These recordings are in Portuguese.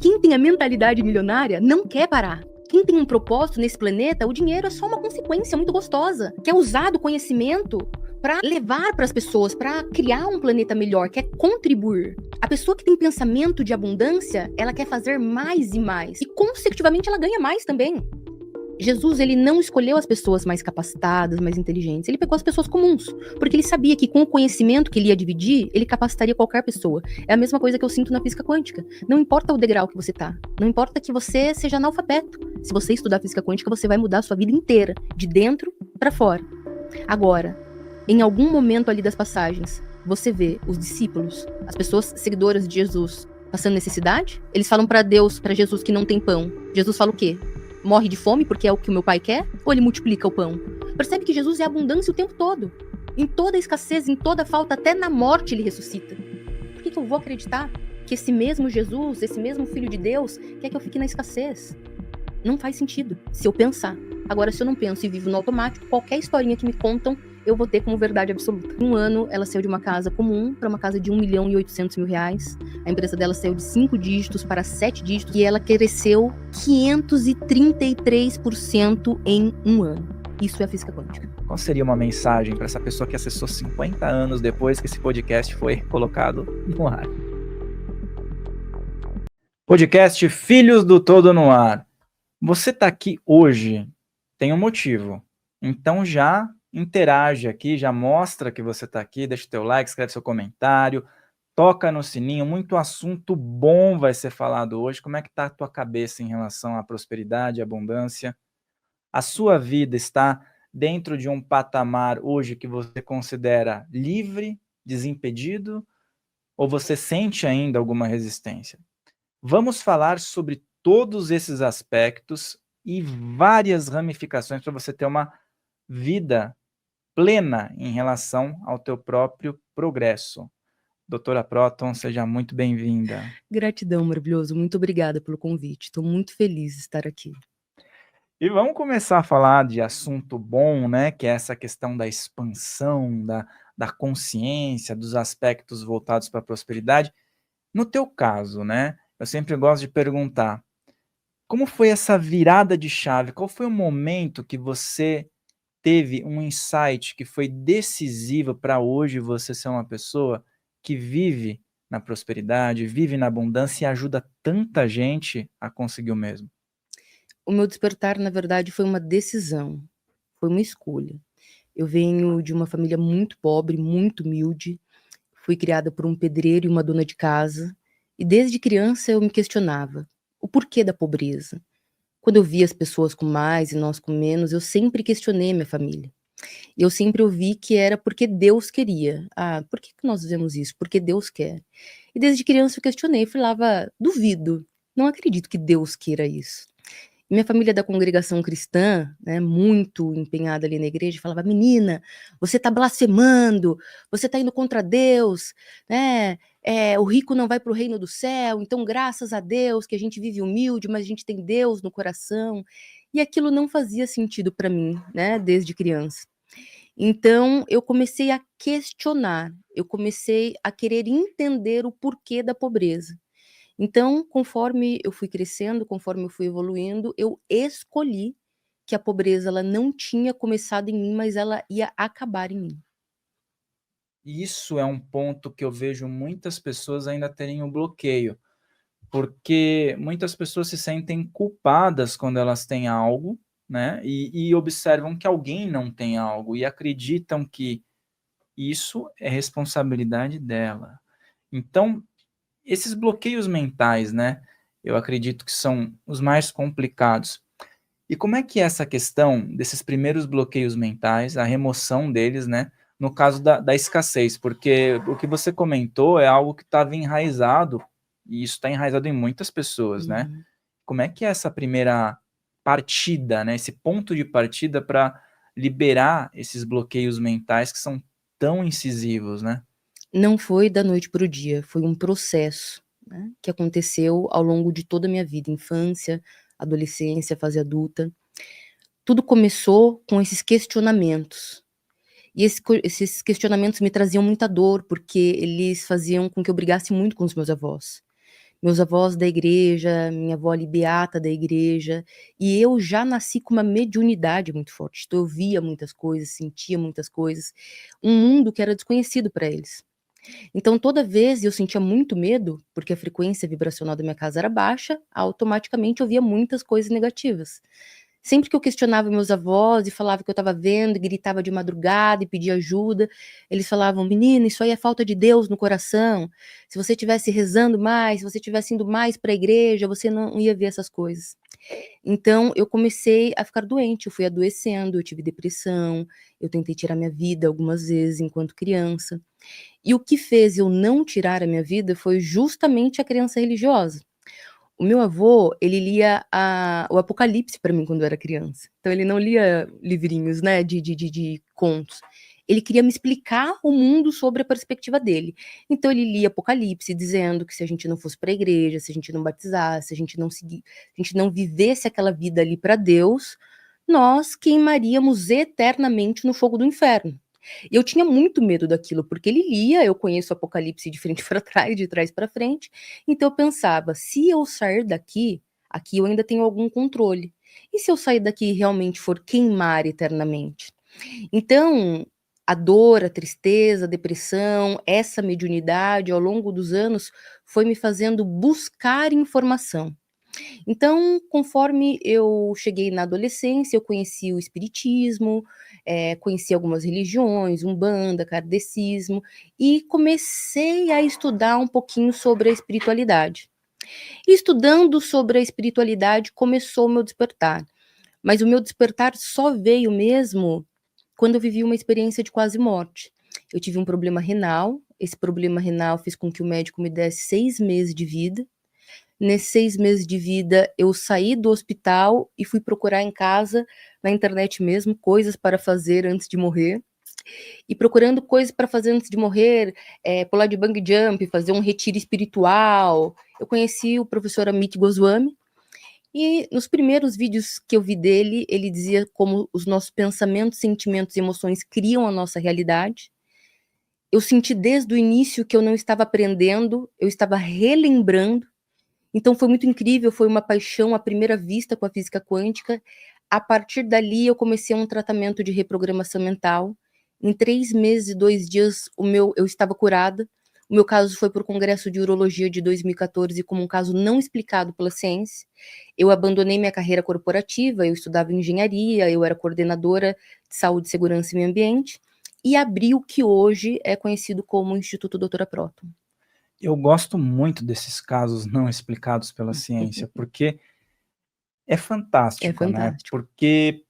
Quem tem a mentalidade milionária não quer parar. Quem tem um propósito nesse planeta, o dinheiro é só uma consequência muito gostosa. Quer usar do conhecimento para levar para as pessoas, para criar um planeta melhor, quer contribuir. A pessoa que tem pensamento de abundância, ela quer fazer mais e mais. E, consecutivamente, ela ganha mais também. Jesus, ele não escolheu as pessoas mais capacitadas, mais inteligentes. Ele pegou as pessoas comuns, porque ele sabia que com o conhecimento que ele ia dividir, ele capacitaria qualquer pessoa. É a mesma coisa que eu sinto na física quântica. Não importa o degrau que você tá, não importa que você seja analfabeto. Se você estudar física quântica, você vai mudar a sua vida inteira, de dentro para fora. Agora, em algum momento ali das passagens, você vê os discípulos, as pessoas seguidoras de Jesus, passando necessidade? Eles falam para Deus, para Jesus, que não tem pão. Jesus fala o quê? Morre de fome porque é o que o meu pai quer? Ou ele multiplica o pão? Percebe que Jesus é abundância o tempo todo. Em toda escassez, em toda falta, até na morte ele ressuscita. Por que eu vou acreditar que esse mesmo Jesus, esse mesmo Filho de Deus, quer que eu fique na escassez? Não faz sentido, se eu pensar. Agora, se eu não penso e vivo no automático, qualquer historinha que me contam, eu vou ter como verdade absoluta. Em um ano, ela saiu de uma casa comum para uma casa de R$1.800.000. A empresa dela saiu de 5 dígitos para 7 dígitos e ela cresceu 533% em um ano. Isso é a física quântica. Qual seria uma mensagem para essa pessoa que acessou 50 anos depois que esse podcast foi colocado no ar? Podcast Filhos do Todo no Ar. Você está aqui hoje, tem um motivo. Então já interage aqui, já mostra que você está aqui, deixa o teu like, escreve seu comentário, toca no sininho, muito assunto bom vai ser falado hoje. Como é que está a tua cabeça em relação à prosperidade, à abundância? A sua vida está dentro de um patamar hoje que você considera livre, desimpedido, ou você sente ainda alguma resistência? Vamos falar sobre todos esses aspectos e várias ramificações para você ter uma vida plena em relação ao teu próprio progresso. Doutora Próton, seja muito bem-vinda. Gratidão, maravilhoso. Muito obrigada pelo convite. Estou muito feliz de estar aqui. E vamos começar a falar de assunto bom, né? Que é essa questão da expansão, da consciência, dos aspectos voltados para a prosperidade. No teu caso, né? Eu sempre gosto de perguntar, como foi essa virada de chave? Qual foi o momento que você teve um insight que foi decisivo para hoje você ser uma pessoa que vive na prosperidade, vive na abundância e ajuda tanta gente a conseguir o mesmo? O meu despertar, na verdade, foi uma decisão, foi uma escolha. Eu venho de uma família muito pobre, muito humilde, fui criada por um pedreiro e uma dona de casa, e desde criança eu me questionava o porquê da pobreza. Quando eu via as pessoas com mais e nós com menos, eu sempre questionei minha família. Eu sempre ouvi que era porque Deus queria. Ah, por que nós fizemos isso? Porque Deus quer. E desde criança eu questionei, falava, duvido, não acredito que Deus queira isso. Minha família da congregação cristã, né, muito empenhada ali na igreja, falava, menina, você está blasfemando, você está indo contra Deus, né? O rico não vai para o reino do céu, então graças a Deus que a gente vive humilde, mas a gente tem Deus no coração. E aquilo não fazia sentido para mim, né, desde criança. Então eu comecei a questionar, eu comecei a querer entender o porquê da pobreza. Então, conforme eu fui crescendo, conforme eu fui evoluindo, eu escolhi que a pobreza ela não tinha começado em mim, mas ela ia acabar em mim. Isso é um ponto que eu vejo muitas pessoas ainda terem um bloqueio, porque muitas pessoas se sentem culpadas quando elas têm algo, né? E observam que alguém não tem algo e acreditam que isso é responsabilidade dela. Então, esses bloqueios mentais, né? Eu acredito que são os mais complicados. E como é que é essa questão desses primeiros bloqueios mentais, a remoção deles, né? No caso da escassez, porque o que você comentou é algo que estava enraizado, e isso está enraizado em muitas pessoas, né? Como é que é essa primeira partida, né? Esse ponto de partida para liberar esses bloqueios mentais que são tão incisivos, né? Não foi da noite para o dia, foi um processo, né, que aconteceu ao longo de toda a minha vida, infância, adolescência, fase adulta. Tudo começou com esses questionamentos. E esses questionamentos me traziam muita dor, porque eles faziam com que eu brigasse muito com os meus avós. Meus avós da igreja, minha avó ali beata da igreja, e eu já nasci com uma mediunidade muito forte, então eu via muitas coisas, sentia muitas coisas, um mundo que era desconhecido para eles. Então toda vez eu sentia muito medo, porque a frequência vibracional da minha casa era baixa, automaticamente eu via muitas coisas negativas. Sempre que eu questionava meus avós e falava que eu estava vendo, e gritava de madrugada e pedia ajuda, eles falavam: "Menina, isso aí é falta de Deus no coração. Se você tivesse rezando mais, se você tivesse indo mais para a igreja, você não ia ver essas coisas". Então eu comecei a ficar doente, eu fui adoecendo, eu tive depressão, eu tentei tirar minha vida algumas vezes enquanto criança. E o que fez eu não tirar a minha vida foi justamente a crença religiosa. O meu avô, ele lia o Apocalipse para mim quando eu era criança. Então ele não lia livrinhos, né, de contos. Ele queria me explicar o mundo sobre a perspectiva dele. Então ele lia Apocalipse dizendo que se a gente não fosse para a igreja, se a gente não batizasse, se a gente não vivesse aquela vida ali para Deus, nós queimaríamos eternamente no fogo do inferno. E eu tinha muito medo daquilo, porque ele lia, eu conheço o Apocalipse de frente para trás, de trás para frente, então eu pensava: "Se eu sair daqui, aqui eu ainda tenho algum controle. E se eu sair daqui e realmente for queimar eternamente?". Então, a dor, a tristeza, a depressão, essa mediunidade, ao longo dos anos, foi me fazendo buscar informação. Então, conforme eu cheguei na adolescência, eu conheci o espiritismo, conheci algumas religiões, umbanda, kardecismo, e comecei a estudar um pouquinho sobre a espiritualidade. E estudando sobre a espiritualidade começou o meu despertar, mas o meu despertar só veio mesmo quando eu vivi uma experiência de quase morte. Eu tive um problema renal, esse problema renal fez com que o médico me desse 6 meses de vida. Nesses 6 meses de vida, eu saí do hospital e fui procurar em casa, na internet mesmo, coisas para fazer antes de morrer. E procurando coisas para fazer antes de morrer, pular de bungee jump, fazer um retiro espiritual. Eu conheci o professor Amit Goswami, e nos primeiros vídeos que eu vi dele, ele dizia como os nossos pensamentos, sentimentos e emoções criam a nossa realidade. Eu senti desde o início que eu não estava aprendendo, eu estava relembrando. Então foi muito incrível, foi uma paixão à primeira vista com a física quântica. A partir dali eu comecei um tratamento de reprogramação mental. Em 3 meses e 2 dias eu estava curada. O meu caso foi para o Congresso de Urologia de 2014 como um caso não explicado pela ciência. Eu abandonei minha carreira corporativa, eu estudava engenharia, eu era coordenadora de saúde, segurança e meio ambiente, e abri o que hoje é conhecido como Instituto Doutora Próton. Eu gosto muito desses casos não explicados pela ciência, porque é É fantástico, né, fantástico. porque,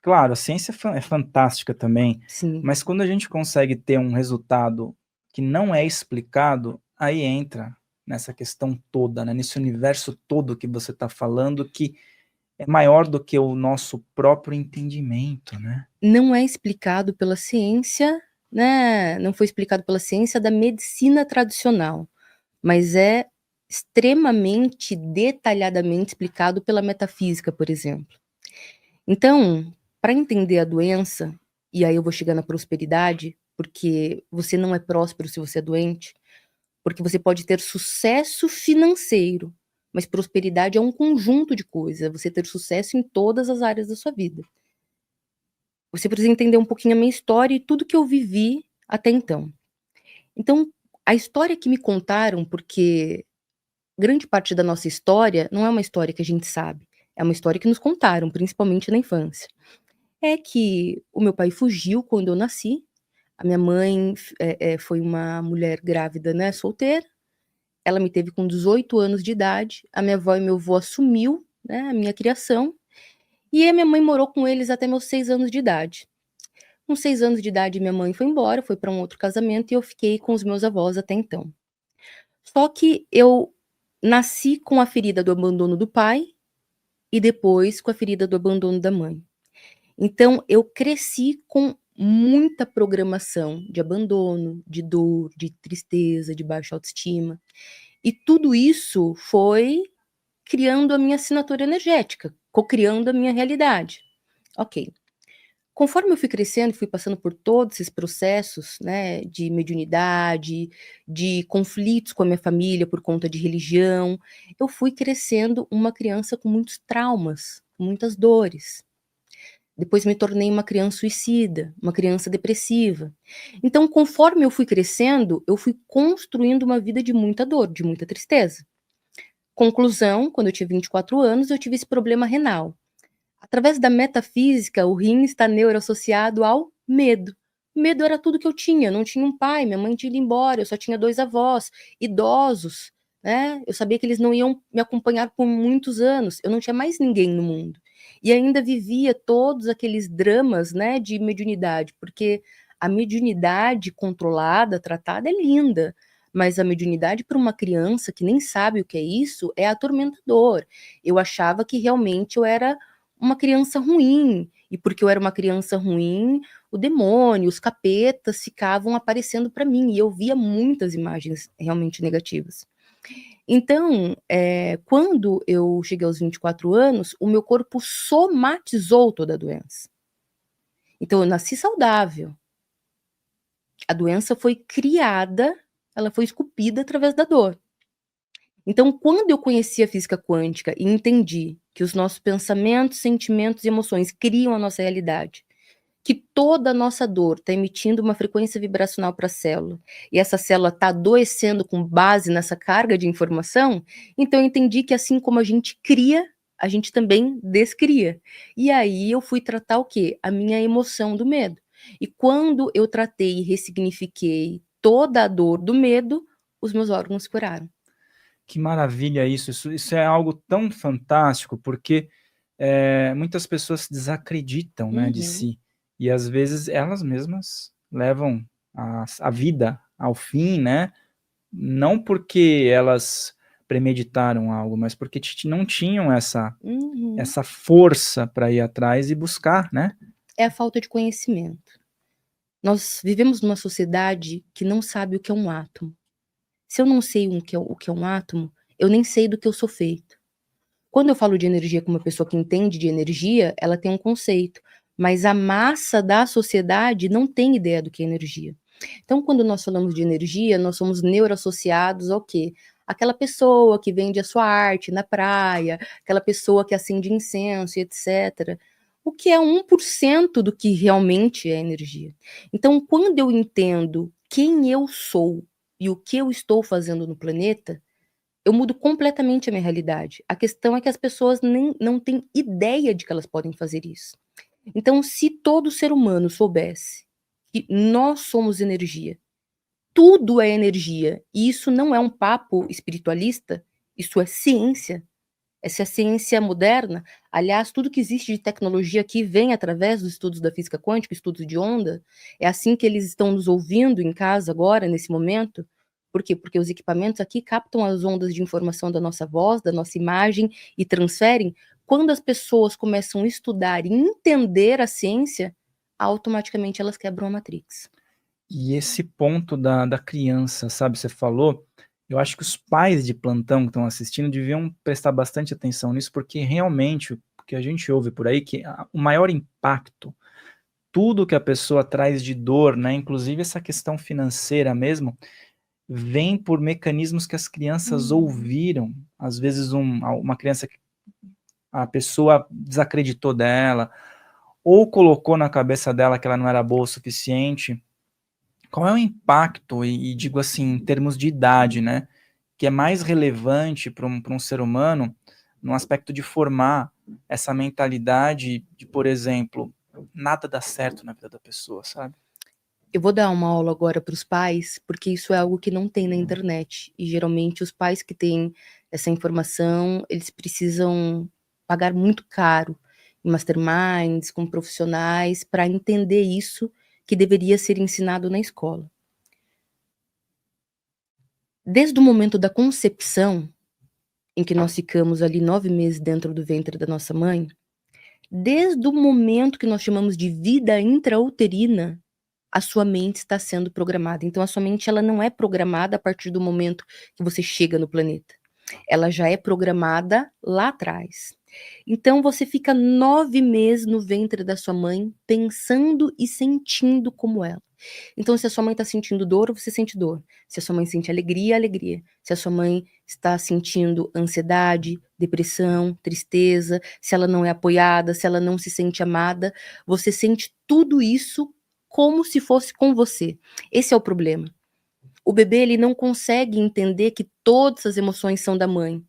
claro, a ciência é fantástica também, Sim. mas quando a gente consegue ter um resultado que não é explicado, aí entra nessa questão toda, né, nesse universo todo que você está falando, que é maior do que o nosso próprio entendimento, né. Não é explicado pela ciência, né, não foi explicado pela ciência da medicina tradicional, mas é extremamente detalhadamente explicado pela metafísica, por exemplo. Então, para entender a doença, e aí eu vou chegar na prosperidade, porque você não é próspero se você é doente, porque você pode ter sucesso financeiro, mas prosperidade é um conjunto de coisas, é você ter sucesso em todas as áreas da sua vida. Você precisa entender um pouquinho a minha história e tudo que eu vivi até então. Então, a história que me contaram, porque grande parte da nossa história não é uma história que a gente sabe, é uma história que nos contaram, principalmente na infância. É que o meu pai fugiu quando eu nasci, a minha mãe foi uma mulher grávida, né, solteira, ela me teve com 18 anos de idade, a minha avó e meu avô assumiu, né, a minha criação, e a minha mãe morou com eles até meus 6 anos de idade. Com 6 anos de idade, minha mãe foi embora, foi para um outro casamento e eu fiquei com os meus avós até então. Só que eu nasci com a ferida do abandono do pai e depois com a ferida do abandono da mãe. Então eu cresci com muita programação de abandono, de dor, de tristeza, de baixa autoestima. E tudo isso foi criando a minha assinatura energética, cocriando a minha realidade. Ok. Conforme eu fui crescendo, fui passando por todos esses processos, né, de mediunidade, de conflitos com a minha família por conta de religião, eu fui crescendo uma criança com muitos traumas, com muitas dores. Depois me tornei uma criança suicida, uma criança depressiva. Então, conforme eu fui crescendo, eu fui construindo uma vida de muita dor, de muita tristeza. Conclusão, quando eu tinha 24 anos, eu tive esse problema renal. Através da metafísica, o rim está neuroassociado ao medo. Medo era tudo que eu tinha, eu não tinha um pai, minha mãe tinha ido embora, eu só tinha 2 avós, idosos, né, eu sabia que eles não iam me acompanhar por muitos anos, eu não tinha mais ninguém no mundo. E ainda vivia todos aqueles dramas, né, de mediunidade, porque a mediunidade controlada, tratada é linda, mas a mediunidade para uma criança que nem sabe o que é isso, é atormentador. Eu achava que realmente eu era uma criança ruim, e porque eu era uma criança ruim, o demônio, os capetas ficavam aparecendo para mim, e eu via muitas imagens realmente negativas. Então, quando eu cheguei aos 24 anos, o meu corpo somatizou toda a doença. Então eu nasci saudável. A doença foi criada, ela foi esculpida através da dor. Então, quando eu conheci a física quântica e entendi que os nossos pensamentos, sentimentos e emoções criam a nossa realidade, que toda a nossa dor está emitindo uma frequência vibracional para a célula, e essa célula está adoecendo com base nessa carga de informação, então eu entendi que assim como a gente cria, a gente também descria. E aí eu fui tratar o quê? A minha emoção do medo. E quando eu tratei e ressignifiquei toda a dor do medo, os meus órgãos se curaram. Que maravilha isso é algo tão fantástico, porque, muitas pessoas se desacreditam, né, de Uhum. si, e às vezes elas mesmas levam a vida ao fim, né, não porque elas premeditaram algo, mas porque não tinham Uhum. essa força para ir atrás e buscar, né. É a falta de conhecimento. Nós vivemos numa sociedade que não sabe o que é um átomo. Se eu não sei o que é um átomo, eu nem sei do que eu sou feito. Quando eu falo de energia com uma pessoa que entende de energia, ela tem um conceito, mas a massa da sociedade não tem ideia do que é energia. Então, quando nós falamos de energia, nós somos neuroassociados ao quê? Aquela pessoa que vende a sua arte na praia, aquela pessoa que acende incenso e etc. O que é 1% do que realmente é energia. Então, quando eu entendo quem eu sou e o que eu estou fazendo no planeta, eu mudo completamente a minha realidade. A questão é que as pessoas nem não têm ideia de que elas podem fazer isso. Então, se todo ser humano soubesse que nós somos energia, tudo é energia, e isso não é um papo espiritualista, isso é ciência. Essa é a ciência moderna. Aliás, tudo que existe de tecnologia aqui vem através dos estudos da física quântica, estudos de onda. É assim que eles estão nos ouvindo em casa agora, nesse momento. Por quê? Porque os equipamentos aqui captam as ondas de informação da nossa voz, da nossa imagem e transferem. Quando as pessoas começam a estudar e entender a ciência, automaticamente elas quebram a Matrix. E esse ponto da criança, sabe, você falou, eu acho que os pais de plantão que estão assistindo deviam prestar bastante atenção nisso, porque realmente o que a gente ouve por aí, que o maior impacto, tudo que a pessoa traz de dor, né, inclusive essa questão financeira mesmo, vem por mecanismos que as crianças ouviram. Às vezes uma criança que a pessoa desacreditou dela, ou colocou na cabeça dela que ela não era boa o suficiente. Qual é o impacto, e digo assim, em termos de idade, né, que é mais relevante para um ser humano, no aspecto de formar essa mentalidade de, por exemplo, nada dá certo na vida da pessoa, sabe? Eu vou dar uma aula agora para os pais, porque isso é algo que não tem na internet. E geralmente os pais que têm essa informação, eles precisam pagar muito caro em masterminds, com profissionais, para entender isso que deveria ser ensinado na escola. Desde o momento da concepção, em que nós ficamos ali 9 meses dentro do ventre da nossa mãe, desde o momento que nós chamamos de vida intrauterina, a sua mente está sendo programada. Então a sua mente ela não é programada a partir do momento que você chega no planeta. Ela já é programada lá atrás. Então você fica 9 meses no ventre da sua mãe, pensando e sentindo como ela. Então, se a sua mãe está sentindo dor, você sente dor. Se a sua mãe sente alegria, alegria. Se a sua mãe está sentindo ansiedade, depressão, tristeza, se ela não é apoiada, se ela não se sente amada, você sente tudo isso como se fosse com você. Esse é o problema. O bebê, ele não consegue entender que todas as emoções são da mãe.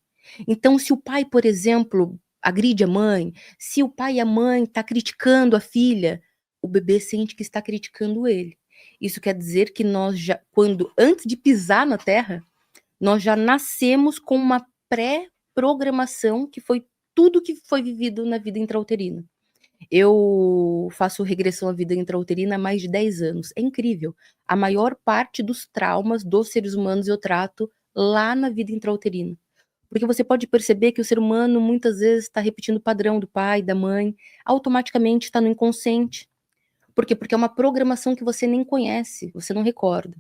Então, se o pai, por exemplo, agride a mãe, se o pai e a mãe tá criticando a filha, o bebê sente que está criticando ele. Isso quer dizer que nós já, antes de pisar na Terra, nós já nascemos com uma pré-programação que foi tudo que foi vivido na vida intrauterina. Eu faço regressão à vida intrauterina há mais de 10 anos. É incrível. A maior parte dos traumas dos seres humanos eu trato lá na vida intrauterina. Porque você pode perceber que o ser humano muitas vezes está repetindo o padrão do pai, da mãe, automaticamente está no inconsciente. Por quê? Porque é uma programação que você nem conhece, você não recorda.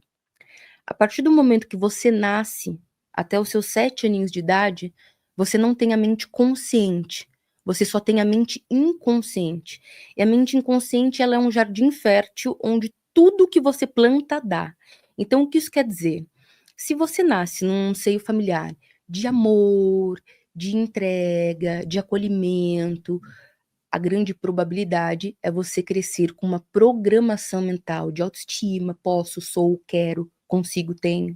A partir do momento que você nasce, até os seus 7 aninhos de idade, você não tem a mente consciente, você só tem a mente inconsciente. E a mente inconsciente, ela é um jardim fértil onde tudo que você planta dá. Então, o que isso quer dizer? Se você nasce num seio familiar de amor, de entrega, de acolhimento, a grande probabilidade é você crescer com uma programação mental de autoestima, posso, sou, quero, consigo, tenho.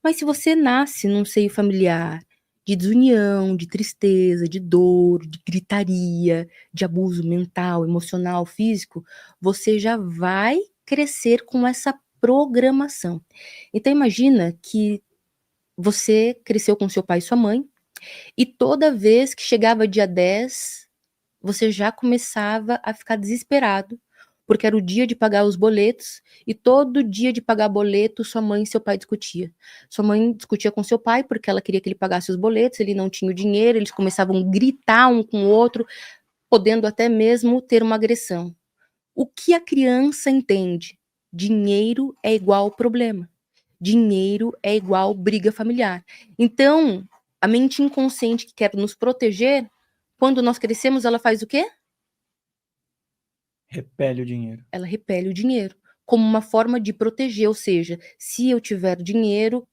Mas se você nasce num seio familiar de desunião, de tristeza, de dor, de gritaria, de abuso mental, emocional, físico, você já vai crescer com essa programação. Então imagina que você cresceu com seu pai e sua mãe, e toda vez que chegava dia 10, você já começava a ficar desesperado, porque era o dia de pagar os boletos, e todo dia de pagar boleto, sua mãe e seu pai discutia. Sua mãe discutia com seu pai, porque ela queria que ele pagasse os boletos, ele não tinha o dinheiro, eles começavam a gritar um com o outro, podendo até mesmo ter uma agressão. O que a criança entende? Dinheiro é igual problema. Dinheiro é igual briga familiar. Então, a mente inconsciente que quer nos proteger, quando nós crescemos, ela faz o quê? Repele o dinheiro. Ela repele o dinheiro, como uma forma de proteger, ou seja, se eu tiver dinheiro,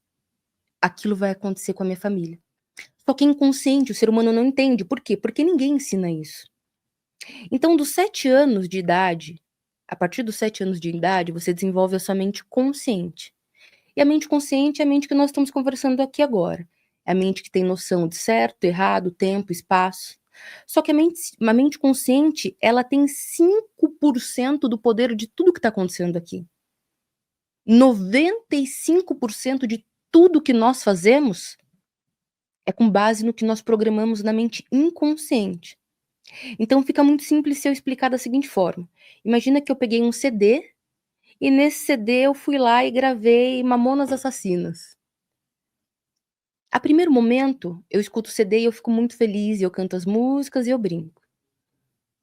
aquilo vai acontecer com a minha família. Só que é inconsciente, o ser humano não entende. Por quê? Porque ninguém ensina isso. Então, dos 7 anos de idade, a partir dos 7 anos de idade, você desenvolve a sua mente consciente. E a mente consciente é a mente que nós estamos conversando aqui agora. É a mente que tem noção de certo, errado, tempo, espaço. Só que a mente consciente, ela tem 5% do poder de tudo que está acontecendo aqui. 95% de tudo que nós fazemos é com base no que nós programamos na mente inconsciente. Então fica muito simples se eu explicar da seguinte forma. Imagina que eu peguei um CD e nesse CD eu fui lá e gravei Mamonas Assassinas. A primeiro momento, eu escuto o CD e eu fico muito feliz, e eu canto as músicas e eu brinco.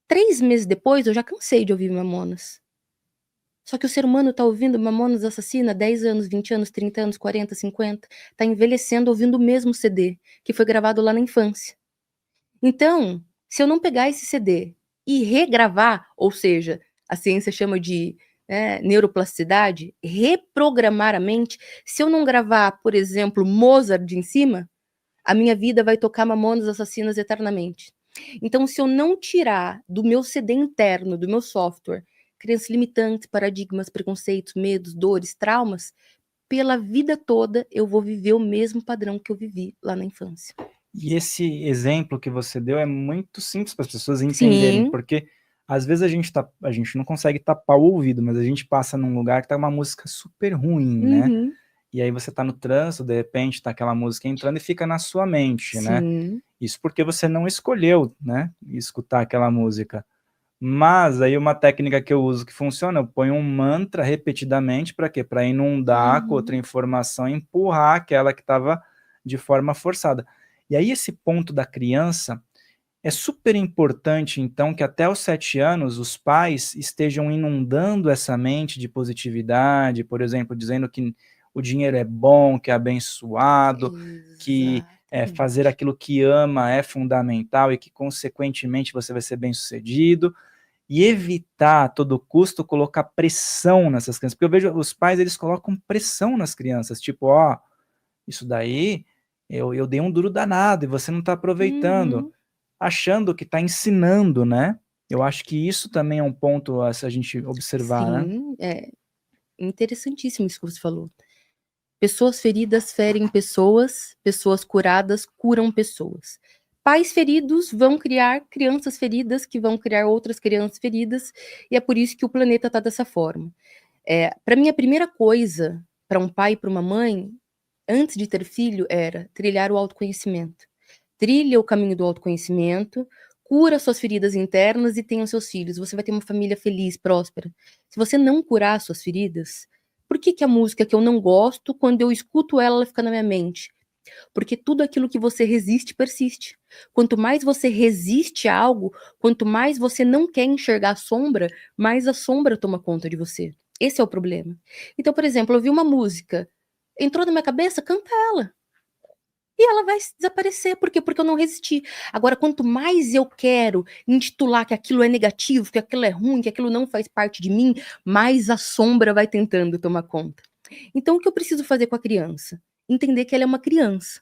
3 meses depois, eu já cansei de ouvir Mamonas. Só que o ser humano tá ouvindo Mamonas Assassina 10 anos, 20 anos, 30 anos, 40, 50, tá envelhecendo ouvindo o mesmo CD, que foi gravado lá na infância. Então, se eu não pegar esse CD e regravar, ou seja, a ciência chama de neuroplasticidade, reprogramar a mente, se eu não gravar, por exemplo, Mozart em cima, a minha vida vai tocar Mamonas Assassinas eternamente. Então, se eu não tirar do meu CD interno, do meu software, crenças limitantes, paradigmas, preconceitos, medos, dores, traumas, pela vida toda eu vou viver o mesmo padrão que eu vivi lá na infância. E esse exemplo que você deu é muito simples para as pessoas entenderem, Sim. porque às vezes a gente não consegue tapar o ouvido, mas a gente passa num lugar que tá uma música super ruim, né? Uhum. E aí você tá no trânsito, de repente tá aquela música entrando e fica na sua mente, né? Sim. Isso porque você não escolheu, né, escutar aquela música. Mas aí uma técnica que eu uso que funciona, eu ponho um mantra repetidamente, para quê? Para inundar com outra informação e empurrar aquela que estava de forma forçada. E aí esse ponto da criança é super importante, então, que até os 7 anos os pais estejam inundando essa mente de positividade, por exemplo, dizendo que o dinheiro é bom, que é abençoado, que fazer aquilo que ama é fundamental e que, consequentemente, você vai ser bem-sucedido, e evitar a todo custo colocar pressão nessas crianças, porque eu vejo os pais, eles colocam pressão nas crianças, tipo, ó, isso daí, eu dei um duro danado e você não está aproveitando, Uhum. achando que está ensinando, né? Eu acho que isso também é um ponto a se a gente observar, né? Sim, é interessantíssimo isso que você falou. Pessoas feridas ferem pessoas, pessoas curadas curam pessoas. Pais feridos vão criar crianças feridas, que vão criar outras crianças feridas, e é por isso que o planeta está dessa forma. Para mim, a primeira coisa para um pai e para uma mãe, antes de ter filho, era trilhar o autoconhecimento. Trilha o caminho do autoconhecimento, cura suas feridas internas e tenha seus filhos. Você vai ter uma família feliz, próspera. Se você não curar suas feridas, por que a música que eu não gosto, quando eu escuto ela, ela fica na minha mente? Porque tudo aquilo que você resiste, persiste. Quanto mais você resiste a algo, quanto mais você não quer enxergar a sombra, mais a sombra toma conta de você. Esse é o problema. Então, por exemplo, eu ouvi uma música, entrou na minha cabeça, canta ela. E ela vai desaparecer. Por quê? Porque eu não resisti. Agora, quanto mais eu quero intitular que aquilo é negativo, que aquilo é ruim, que aquilo não faz parte de mim, mais a sombra vai tentando tomar conta. Então, o que eu preciso fazer com a criança? Entender que ela é uma criança.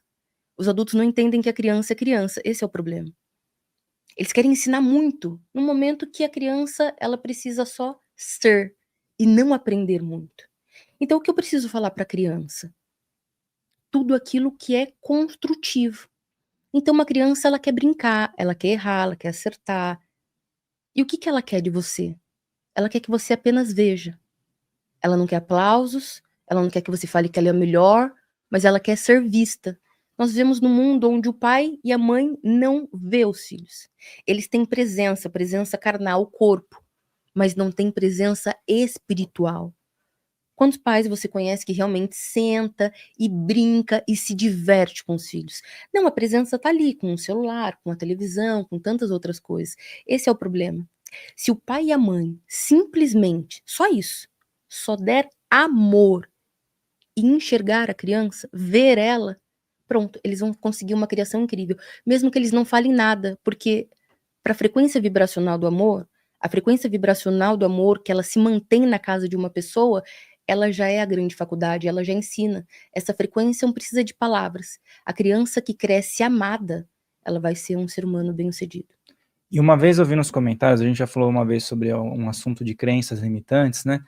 Os adultos não entendem que a criança é criança. Esse é o problema. Eles querem ensinar muito no momento que a criança ela precisa só ser e não aprender muito. Então, o que eu preciso falar para a criança? Tudo aquilo que é construtivo. Então uma criança ela quer brincar, ela quer errar, ela quer acertar. E o que ela quer de você? Ela quer que você apenas veja. Ela não quer aplausos, ela não quer que você fale que ela é a melhor, mas ela quer ser vista. Nós vivemos num mundo onde o pai e a mãe não vê os filhos. Eles têm presença carnal, o corpo, mas não têm presença espiritual. Quantos pais você conhece que realmente senta e brinca e se diverte com os filhos? Não, a presença tá ali, com o celular, com a televisão, com tantas outras coisas. Esse é o problema. Se o pai e a mãe simplesmente, só isso, só der amor e enxergar a criança, ver ela, pronto, eles vão conseguir uma criação incrível. Mesmo que eles não falem nada, porque para a frequência vibracional do amor, a frequência vibracional do amor que ela se mantém na casa de uma pessoa, ela já é a grande faculdade, ela já ensina. Essa frequência não precisa de palavras. A criança que cresce amada, ela vai ser um ser humano bem-sucedido. E uma vez eu vi nos comentários, a gente já falou uma vez sobre um assunto de crenças limitantes, né?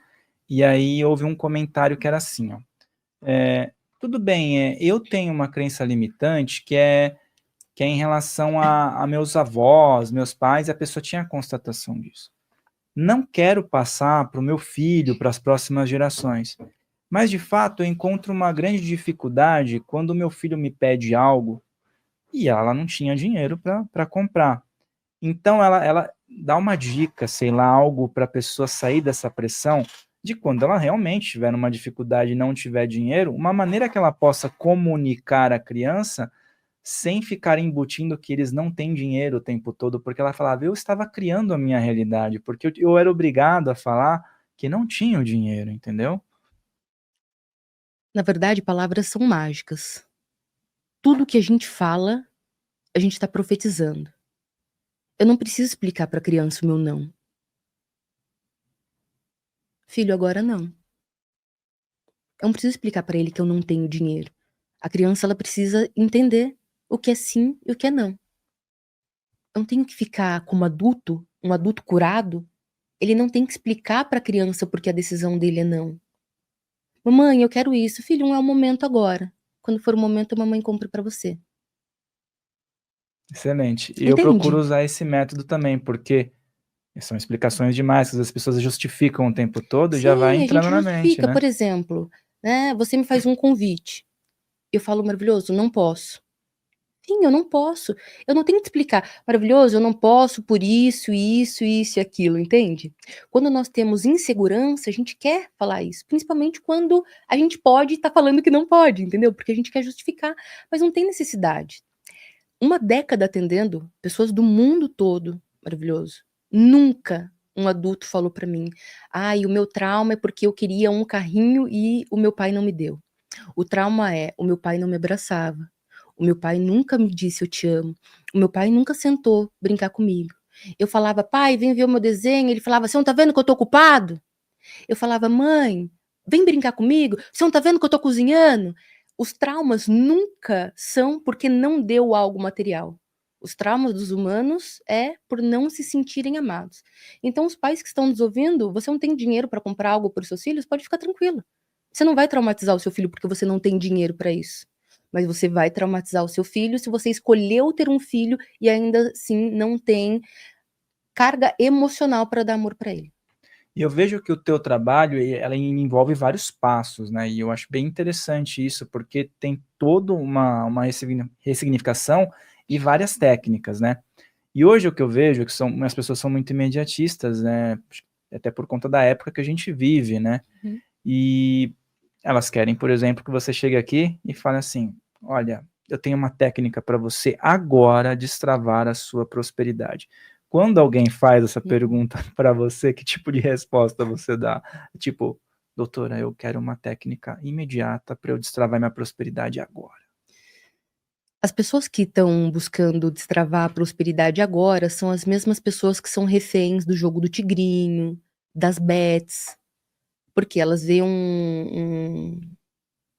E aí houve um comentário que era assim, ó. Tudo bem, eu tenho uma crença limitante que é em relação a meus avós, meus pais, e a pessoa tinha a constatação disso. Não quero passar para o meu filho, para as próximas gerações. Mas, de fato, eu encontro uma grande dificuldade quando o meu filho me pede algo e ela não tinha dinheiro para comprar. Então, ela dá uma dica, sei lá, algo para a pessoa sair dessa pressão de quando ela realmente tiver uma dificuldade e não tiver dinheiro, uma maneira que ela possa comunicar à criança sem ficar embutindo que eles não têm dinheiro o tempo todo, porque ela falava, eu estava criando a minha realidade, porque eu era obrigado a falar que não tinha o dinheiro, entendeu? Na verdade, palavras são mágicas. Tudo que a gente fala, a gente está profetizando. Eu não preciso explicar para a criança o meu não. Filho, agora não. Eu não preciso explicar para ele que eu não tenho dinheiro. A criança ela precisa entender o que é sim e o que é não. Eu não tenho que ficar como adulto, um adulto curado, ele não tem que explicar para a criança porque a decisão dele é não. Mamãe, eu quero isso. Filho, não é o momento agora. Quando for o momento, a mamãe compra para você. Excelente. E eu procuro Entende? usar esse método também, porque são explicações demais, que as pessoas justificam o tempo todo e já vai Sim, a gente entrando na mente, justifica. né? Por exemplo, né, você me faz um convite. Eu falo: "Maravilhoso, não posso". Sim, eu não posso. Eu não tenho que explicar: "Maravilhoso, eu não posso por isso, isso, isso e aquilo", entende? Quando nós temos insegurança, a gente quer falar isso, principalmente quando a gente pode estar falando que não pode, entendeu? Porque a gente quer justificar, mas não tem necessidade. Uma década atendendo pessoas do mundo todo, maravilhoso. Nunca um adulto falou pra mim: "Ai, o meu trauma é porque eu queria um carrinho e o meu pai não me deu. O trauma é, o meu pai não me abraçava. O meu pai nunca me disse eu te amo. O meu pai nunca sentou brincar comigo. Eu falava, pai, vem ver o meu desenho. Ele falava, você não tá vendo que eu tô ocupado? Eu falava, mãe, vem brincar comigo. Você não tá vendo que eu tô cozinhando? Os traumas nunca são porque não deu algo material. Os traumas dos humanos é por não se sentirem amados. Então, os pais que estão nos ouvindo, você não tem dinheiro para comprar algo para os seus filhos, pode ficar tranquilo. Você não vai traumatizar o seu filho porque você não tem dinheiro para isso. Mas você vai traumatizar o seu filho se você escolheu ter um filho e ainda assim não tem carga emocional para dar amor para ele. E eu vejo que o teu trabalho, ela envolve vários passos, né? E eu acho bem interessante isso, porque tem toda uma ressignificação e várias técnicas, né? E hoje o que eu vejo é que as pessoas são muito imediatistas, né? Até por conta da época que a gente vive, né? Uhum. E elas querem, por exemplo, que você chegue aqui e fale assim: olha, eu tenho uma técnica para você agora destravar a sua prosperidade. Quando alguém faz essa pergunta para você, que tipo de resposta você dá? Tipo, doutora, eu quero uma técnica imediata para eu destravar minha prosperidade agora. As pessoas que estão buscando destravar a prosperidade agora são as mesmas pessoas que são reféns do jogo do tigrinho, das bets, porque elas veem um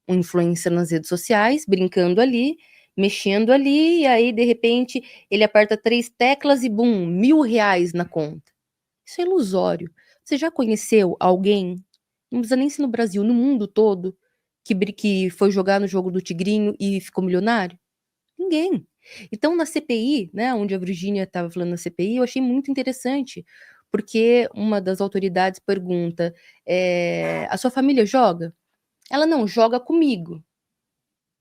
influencer nas redes sociais brincando ali, mexendo ali, e aí de repente ele aperta 3 teclas e bum, R$ 1.000 na conta. Isso é ilusório. Você já conheceu alguém, não precisa nem ser no Brasil, no mundo todo, que foi jogar no jogo do tigrinho e ficou milionário? Ninguém. Então, na CPI, né, onde a Virgínia estava falando na CPI, eu achei muito interessante, porque uma das autoridades pergunta: a sua família joga? Ela não joga comigo.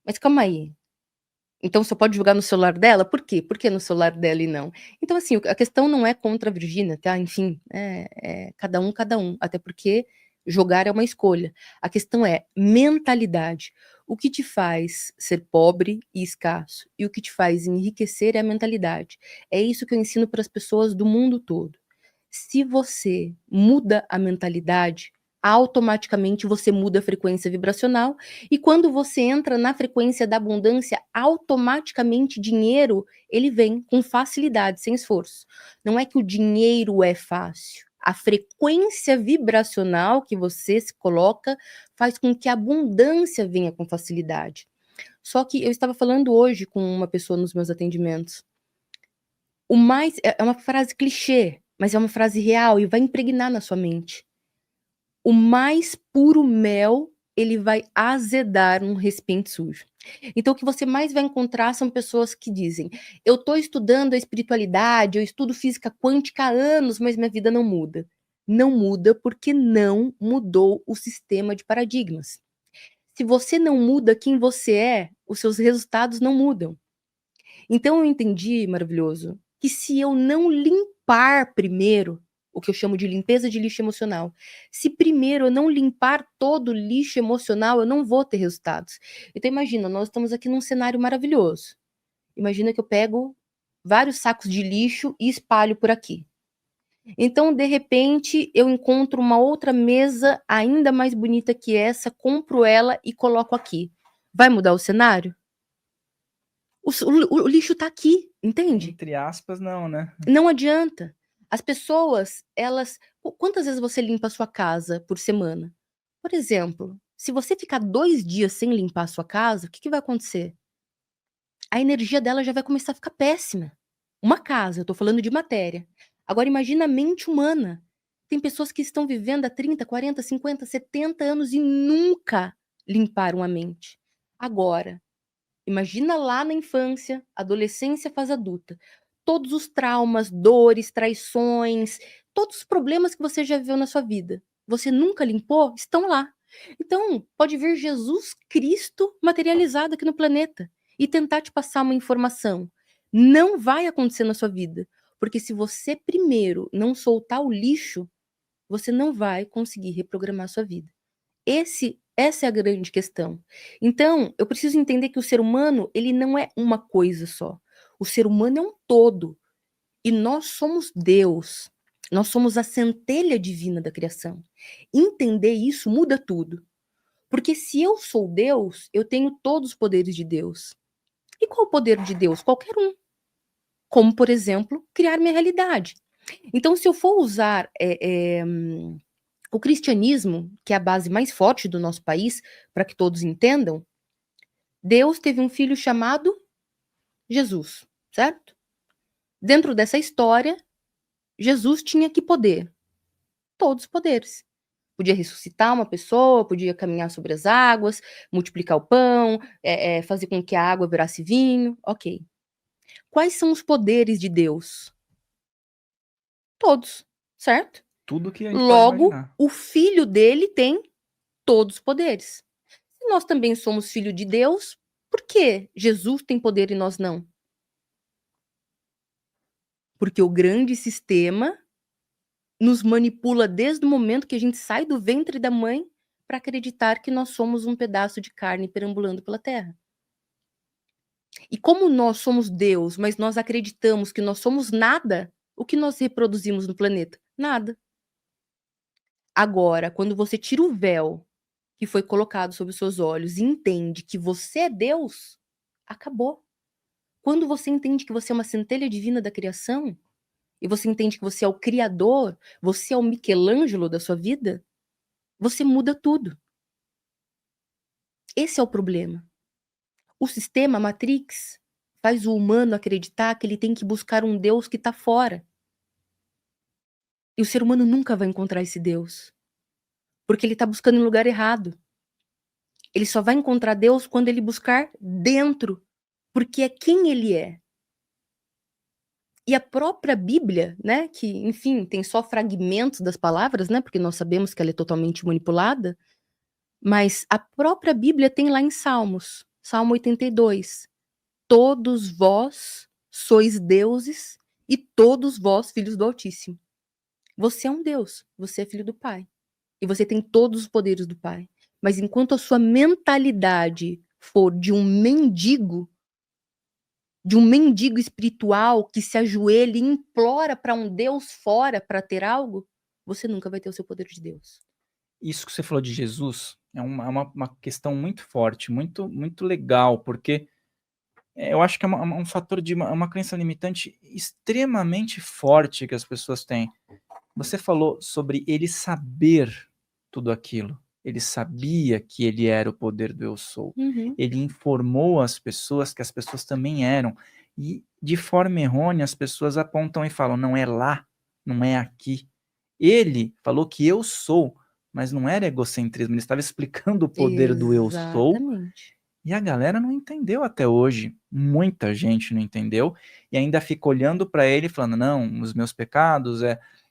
Mas calma aí. Então só pode jogar no celular dela? Por quê? Por que no celular dela e não? Então, assim, a questão não é contra a Virgínia, tá? Enfim, cada um, cada um. Até porque jogar é uma escolha. A questão é mentalidade. O que te faz ser pobre e escasso? E o que te faz enriquecer é a mentalidade. É isso que eu ensino para as pessoas do mundo todo. Se você muda a mentalidade, automaticamente você muda a frequência vibracional, e quando você entra na frequência da abundância, automaticamente dinheiro, ele vem com facilidade, sem esforço. Não é que o dinheiro é fácil. A frequência vibracional que você se coloca faz com que a abundância venha com facilidade. Só que eu estava falando hoje com uma pessoa nos meus atendimentos. É uma frase clichê, mas é uma frase real e vai impregnar na sua mente. O mais puro mel, ele vai azedar um recipiente sujo. Então o que você mais vai encontrar são pessoas que dizem: "Eu estou estudando a espiritualidade, eu estudo física quântica há anos, mas minha vida não muda". Não muda porque não mudou o sistema de paradigmas. Se você não muda quem você é, os seus resultados não mudam. Então eu entendi, maravilhoso, que se eu não limpar primeiro, o que eu chamo de limpeza de lixo emocional, se primeiro eu não limpar todo o lixo emocional, eu não vou ter resultados. Então imagina, nós estamos aqui num cenário maravilhoso. Imagina que eu pego vários sacos de lixo e espalho por aqui. Então, de repente, eu encontro uma outra mesa ainda mais bonita que essa, compro ela e coloco aqui. Vai mudar o cenário? O lixo tá aqui, entende? Entre aspas, não, né? Não adianta. As pessoas, elas... Quantas vezes você limpa a sua casa por semana? Por exemplo, se você ficar 2 dias sem limpar a sua casa, o que vai acontecer? A energia dela já vai começar a ficar péssima. Uma casa, eu tô falando de matéria. Agora imagina a mente humana. Tem pessoas que estão vivendo há 30, 40, 50, 70 anos e nunca limparam a mente. Agora, imagina lá na infância, adolescência, fase adulta. Todos os traumas, dores, traições, todos os problemas que você já viveu na sua vida. Você nunca limpou? Estão lá. Então, pode vir Jesus Cristo materializado aqui no planeta e tentar te passar uma informação. Não vai acontecer na sua vida. Porque se você primeiro não soltar o lixo, você não vai conseguir reprogramar a sua vida. Essa é a grande questão. Então, eu preciso entender que o ser humano, ele não é uma coisa só. O ser humano é um todo. E nós somos Deus. Nós somos a centelha divina da criação. Entender isso muda tudo. Porque se eu sou Deus, eu tenho todos os poderes de Deus. E qual o poder de Deus? Qualquer um. Como, por exemplo, criar minha realidade. Então, se eu for usar o cristianismo, que é a base mais forte do nosso país, para que todos entendam, Deus teve um filho chamado Jesus, certo? Dentro dessa história, Jesus tinha que poder? Todos os poderes. Podia ressuscitar uma pessoa, podia caminhar sobre as águas, multiplicar o pão, fazer com que a água virasse vinho, ok. Quais são os poderes de Deus? Todos, certo? Tudo que a gente pode Logo, imaginar. o filho dele tem todos os poderes. Se nós também somos filho de Deus, por que Jesus tem poder e nós não? Porque o grande sistema nos manipula desde o momento que a gente sai do ventre da mãe para acreditar que nós somos um pedaço de carne perambulando pela terra. E como nós somos Deus, mas nós acreditamos que nós somos nada, o que nós reproduzimos no planeta? Nada. Agora, quando você tira o véu que foi colocado sobre os seus olhos e entende que você é Deus, acabou. Quando você entende que você é uma centelha divina da criação, e você entende que você é o criador, você é o Michelangelo da sua vida, você muda tudo. Esse é o problema. O sistema Matrix faz o humano acreditar que ele tem que buscar um Deus que está fora. E o ser humano nunca vai encontrar esse Deus. Porque ele está buscando em lugar errado. Ele só vai encontrar Deus quando ele buscar dentro. Porque é quem ele é. E a própria Bíblia, né, que, enfim, tem só fragmentos das palavras, né, porque nós sabemos que ela é totalmente manipulada, mas a própria Bíblia tem lá em Salmos, Salmo 82. Todos vós sois deuses e todos vós filhos do Altíssimo. Você é um Deus, você é filho do Pai. E você tem todos os poderes do Pai. Mas enquanto a sua mentalidade for de um mendigo espiritual que se ajoelha e implora para um Deus fora para ter algo, você nunca vai ter o seu poder de Deus. Isso que você falou de Jesus é uma questão muito forte, muito, muito legal, porque eu acho que é um fator de uma crença limitante extremamente forte que as pessoas têm. Você falou sobre ele saber tudo aquilo. Ele sabia que ele era o poder do eu sou. Uhum. Ele informou as pessoas que as pessoas também eram. E, de forma errônea, as pessoas apontam e falam, não é lá, não é aqui. Ele falou que eu sou, mas não era egocentrismo, ele estava explicando o poder do eu sou. Exatamente. E a galera não entendeu até hoje. Muita gente não entendeu. E ainda fica olhando para ele falando, não, os meus pecados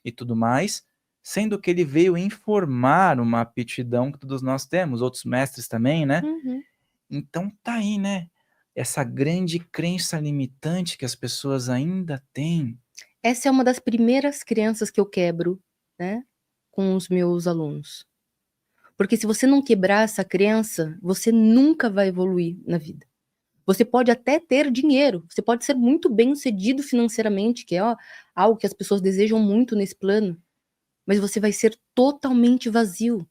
e tudo mais, sendo que ele veio informar uma aptidão que todos nós temos, outros mestres também, né? Uhum. Então tá aí, né? Essa grande crença limitante que as pessoas ainda têm. Essa é uma das primeiras crenças que eu quebro, né, com os meus alunos. Porque se você não quebrar essa crença, você nunca vai evoluir na vida. Você pode até ter dinheiro, você pode ser muito bem-sucedido financeiramente, que é algo que as pessoas desejam muito nesse plano, mas você vai ser totalmente vazio,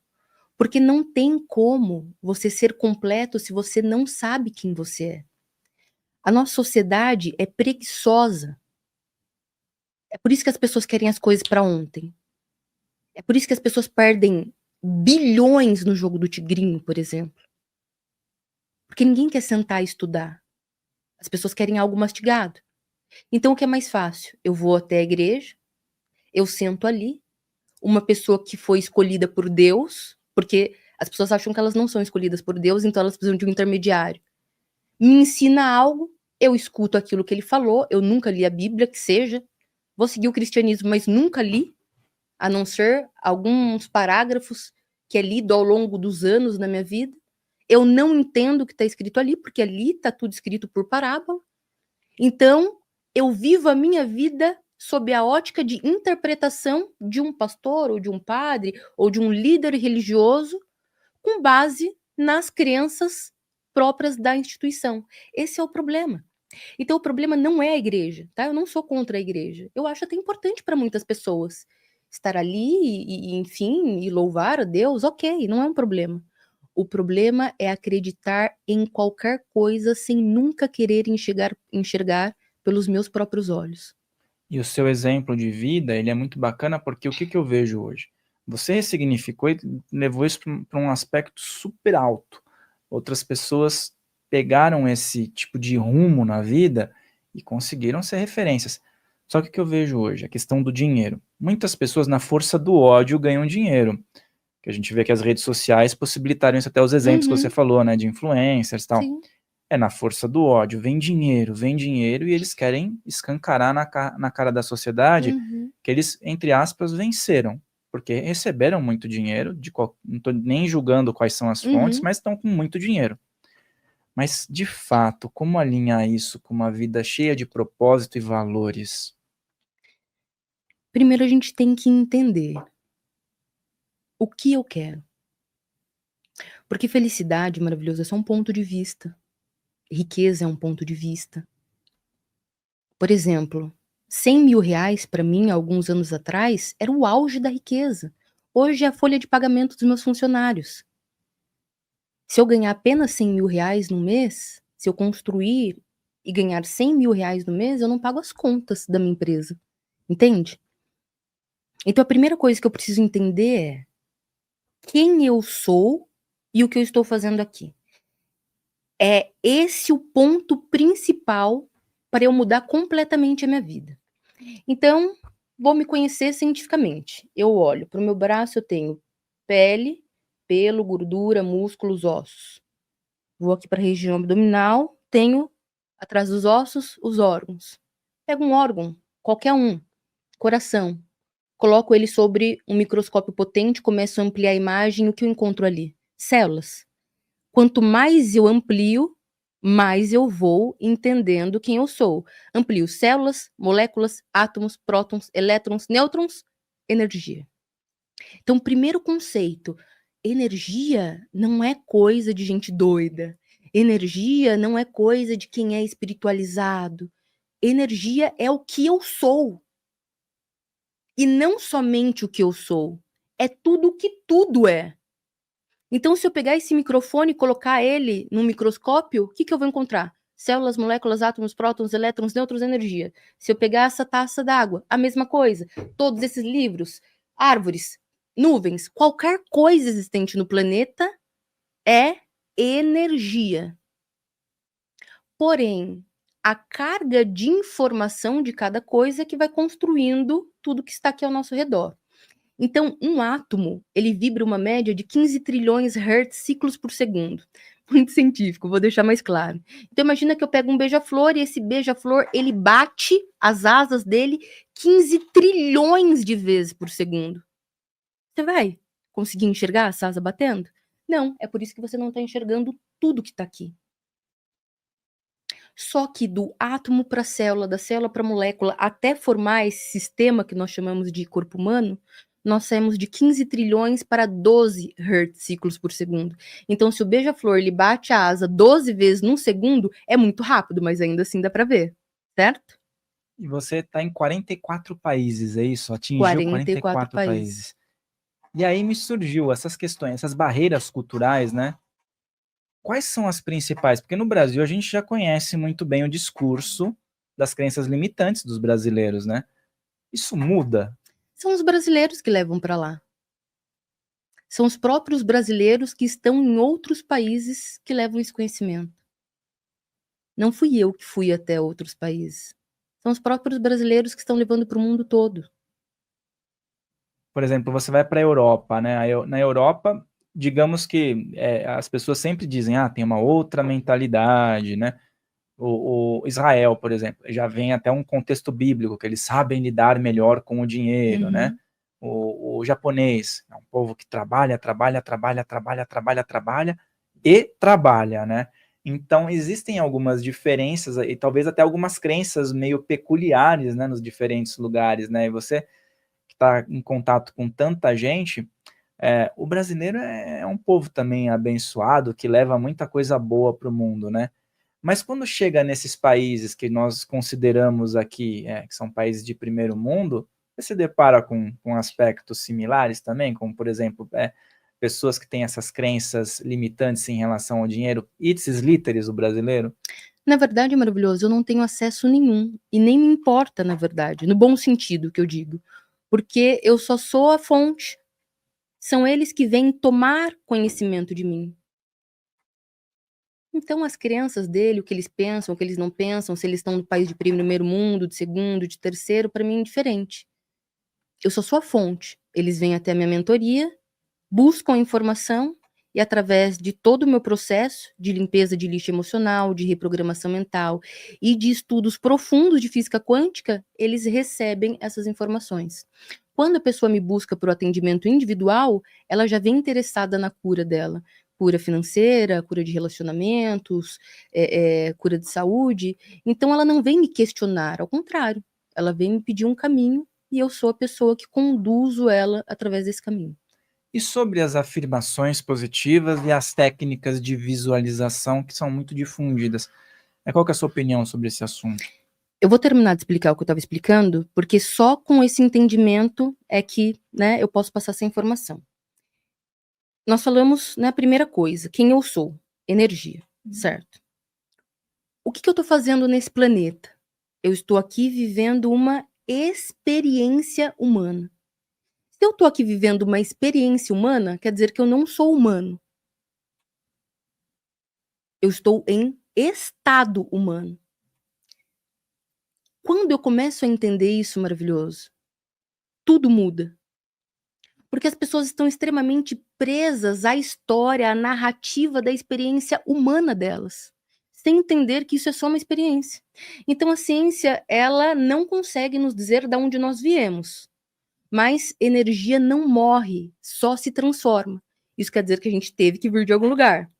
porque não tem como você ser completo se você não sabe quem você é. A nossa sociedade é preguiçosa. É por isso que as pessoas querem as coisas para ontem. É por isso que as pessoas perdem bilhões no jogo do tigrinho, por exemplo. Porque ninguém quer sentar e estudar. As pessoas querem algo mastigado. Então, o que é mais fácil? Eu vou até a igreja, eu sento ali, uma pessoa que foi escolhida por Deus, porque as pessoas acham que elas não são escolhidas por Deus, então elas precisam de um intermediário. Me ensina algo, eu escuto aquilo que ele falou, eu nunca li a Bíblia, que seja, vou seguir o cristianismo, mas nunca li, a não ser alguns parágrafos que é lido ao longo dos anos na minha vida. Eu não entendo o que está escrito ali, porque ali está tudo escrito por parábola. Então, eu vivo a minha vida sob a ótica de interpretação de um pastor, ou de um padre, ou de um líder religioso, com base nas crenças próprias da instituição. Esse é o problema. Então, o problema não é a igreja, tá? Eu não sou contra a igreja. Eu acho até importante para muitas pessoas estar ali e, enfim, e louvar a Deus, ok, não é um problema. O problema é acreditar em qualquer coisa sem nunca querer enxergar pelos meus próprios olhos. E o seu exemplo de vida, ele é muito bacana, porque o que que eu vejo hoje? Você ressignificou e levou isso para um aspecto super alto. Outras pessoas pegaram esse tipo de rumo na vida e conseguiram ser referências. Só que o que eu vejo hoje? A questão do dinheiro. Muitas pessoas, na força do ódio, ganham dinheiro. Que a gente vê que as redes sociais possibilitaram isso, até os exemplos que você Uhum, falou, né, de influencers e tal. sim. É na força do ódio, vem dinheiro, e eles querem escancarar na cara da sociedade Uhum, que eles, entre aspas, venceram, porque receberam muito dinheiro, não estou nem julgando quais são as fontes, uhum. mas estão com muito dinheiro. Mas, de fato, como alinhar isso com uma vida cheia de propósito e valores? Primeiro a gente tem que entender o que eu quero. Porque felicidade, maravilhoso, é só um ponto de vista. Riqueza é um ponto de vista. Por exemplo, R$ 100.000 para mim, alguns anos atrás, era o auge da riqueza. Hoje é a folha de pagamento dos meus funcionários. Se eu ganhar apenas R$ 100.000 no mês, se eu construir e ganhar R$ 100.000 no mês, eu não pago as contas da minha empresa, entende? Então a primeira coisa que eu preciso entender é quem eu sou e o que eu estou fazendo aqui. É esse o ponto principal para eu mudar completamente a minha vida. Então, vou me conhecer cientificamente. Eu olho para o meu braço, eu tenho pele, pelo, gordura, músculos, ossos. Vou aqui para a região abdominal, tenho atrás dos ossos os órgãos. Pego um órgão, qualquer um, coração, coloco ele sobre um microscópio potente, começo a ampliar a imagem, o que eu encontro ali? Células. Quanto mais eu amplio, mais eu vou entendendo quem eu sou. Amplio células, moléculas, átomos, prótons, elétrons, nêutrons, energia. Então, primeiro conceito, energia não é coisa de gente doida. Energia não é coisa de quem é espiritualizado. Energia é o que eu sou. E não somente o que eu sou, é tudo o que tudo é. Então, se eu pegar esse microfone e colocar ele num microscópio, o que eu vou encontrar? Células, moléculas, átomos, prótons, elétrons, nêutrons, energia. Se eu pegar essa taça d'água, a mesma coisa. Todos esses livros, árvores, nuvens, qualquer coisa existente no planeta é energia. Porém, a carga de informação de cada coisa é que vai construindo tudo que está aqui ao nosso redor. Então, um átomo, ele vibra uma média de 15 trilhões Hz ciclos por segundo. Muito científico, vou deixar mais claro. Então, imagina que eu pego um beija-flor e esse beija-flor, ele bate as asas dele 15 trilhões de vezes por segundo. Você vai conseguir enxergar essa asa batendo? Não, é por isso que você não está enxergando tudo que está aqui. Só que do átomo para a célula, da célula para a molécula, até formar esse sistema que nós chamamos de corpo humano, nós saímos de 15 trilhões para 12 Hz ciclos por segundo. Então, se o beija-flor ele bate a asa 12 vezes num segundo, é muito rápido, mas ainda assim dá para ver, certo? E você está em 44 países, é isso? Atingiu 44 44 países. países. E aí me surgiu essas questões, essas barreiras culturais, né? Quais são as principais? Porque no Brasil a gente já conhece muito bem o discurso das crenças limitantes dos brasileiros, né? Isso muda? São os brasileiros que levam para lá. São os próprios brasileiros que estão em outros países que levam esse conhecimento. Não fui eu que fui até outros países. São os próprios brasileiros que estão levando para o mundo todo. Por exemplo, você vai para a Europa, né? Na Europa, digamos que as pessoas sempre dizem, tem uma outra mentalidade, né? O Israel, por exemplo, já vem até um contexto bíblico, que eles sabem lidar melhor com o dinheiro, né? Uhum. O japonês é um povo que trabalha, trabalha, trabalha, trabalha, trabalha, trabalha e trabalha, né? Então, existem algumas diferenças e talvez até algumas crenças meio peculiares, né, nos diferentes lugares, né? E você que está em contato com tanta gente, o brasileiro é um povo também abençoado, que leva muita coisa boa para o mundo, né? Mas quando chega nesses países que nós consideramos aqui, que são países de primeiro mundo, você se depara com aspectos similares também, como, por exemplo, pessoas que têm essas crenças limitantes em relação ao dinheiro, ipsis literis, o brasileiro? Na verdade, maravilhoso, eu não tenho acesso nenhum, e nem me importa, na verdade, no bom sentido que eu digo, porque eu só sou a fonte. São eles que vêm tomar conhecimento de mim. Então, as crenças dele, o que eles pensam, o que eles não pensam, se eles estão no país de primeiro mundo, de segundo, de terceiro, para mim é indiferente. Eu só sou a fonte. Eles vêm até a minha mentoria, buscam a informação e, através de todo o meu processo de limpeza de lixo emocional, de reprogramação mental e de estudos profundos de física quântica, eles recebem essas informações. Quando a pessoa me busca para o atendimento individual, ela já vem interessada na cura dela. Cura financeira, cura de relacionamentos, cura de saúde. Então, ela não vem me questionar, ao contrário. Ela vem me pedir um caminho e eu sou a pessoa que conduzo ela através desse caminho. E sobre as afirmações positivas e as técnicas de visualização que são muito difundidas. Qual que é a sua opinião sobre esse assunto? Eu vou terminar de explicar o que eu estava explicando, porque só com esse entendimento é que, né, eu posso passar essa informação. Nós falamos, né, a primeira coisa, quem eu sou, energia, certo? O que eu estou fazendo nesse planeta? Eu estou aqui vivendo uma experiência humana. Se eu estou aqui vivendo uma experiência humana, quer dizer que eu não sou humano. Eu estou em estado humano. Quando eu começo a entender isso maravilhoso, tudo muda. Porque as pessoas estão extremamente presas à história, à narrativa da experiência humana delas, sem entender que isso é só uma experiência. Então a ciência, ela não consegue nos dizer de onde nós viemos, mas energia não morre, só se transforma. Isso quer dizer que a gente teve que vir de algum lugar.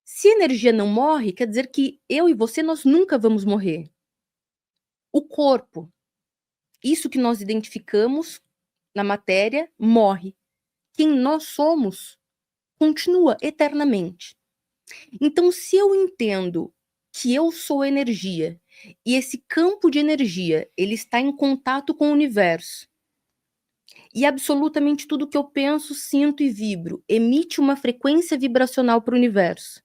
Se energia não morre, quer dizer que eu e você, nós nunca vamos morrer. O corpo, isso que nós identificamos na matéria, morre. Quem nós somos continua eternamente. Então, se eu entendo que eu sou energia e esse campo de energia ele está em contato com o universo e absolutamente tudo que eu penso, sinto e vibro emite uma frequência vibracional para o universo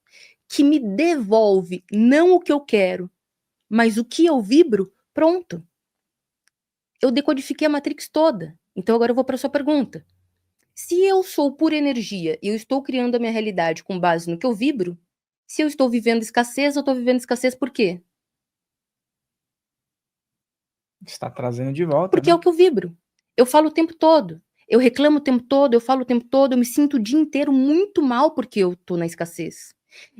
que me devolve não o que eu quero, mas o que eu vibro, pronto. Eu decodifiquei a Matrix toda. Então agora eu vou para a sua pergunta. Se eu sou pura energia e eu estou criando a minha realidade com base no que eu vibro, se eu estou vivendo escassez, eu estou vivendo escassez por quê? Está trazendo de volta, Porque é o que eu vibro. Eu falo o tempo todo. Eu reclamo o tempo todo, eu falo o tempo todo, eu me sinto o dia inteiro muito mal porque eu estou na escassez.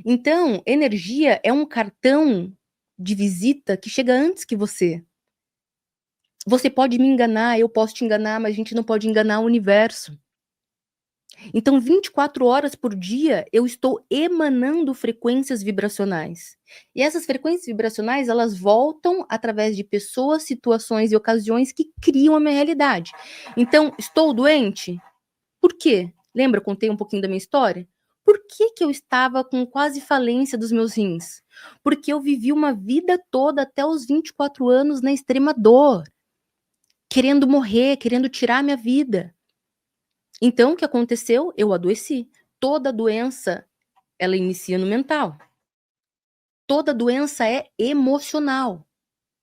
Então, energia é um cartão de visita que chega antes que você. Você pode me enganar, eu posso te enganar, mas a gente não pode enganar o universo. Então, 24 horas por dia, eu estou emanando frequências vibracionais. E essas frequências vibracionais, elas voltam através de pessoas, situações e ocasiões que criam a minha realidade. Então, estou doente? Por quê? Lembra, eu contei um pouquinho da minha história? Por que eu estava com quase falência dos meus rins? Porque eu vivi uma vida toda até os 24 anos na extrema dor, querendo morrer, querendo tirar a minha vida. Então, o que aconteceu? Eu adoeci. Toda doença, ela inicia no mental. Toda doença é emocional.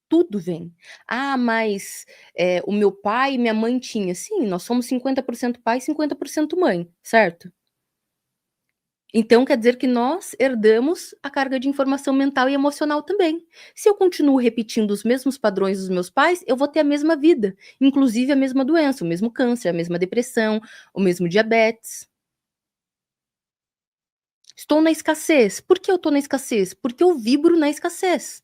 Tudo vem. Ah, mas o meu pai e minha mãe tinha. Sim, nós somos 50% pai e 50% mãe, certo? Então, quer dizer que nós herdamos a carga de informação mental e emocional também. Se eu continuo repetindo os mesmos padrões dos meus pais, eu vou ter a mesma vida, inclusive a mesma doença, o mesmo câncer, a mesma depressão, o mesmo diabetes. Estou na escassez. Por que eu estou na escassez? Porque eu vibro na escassez.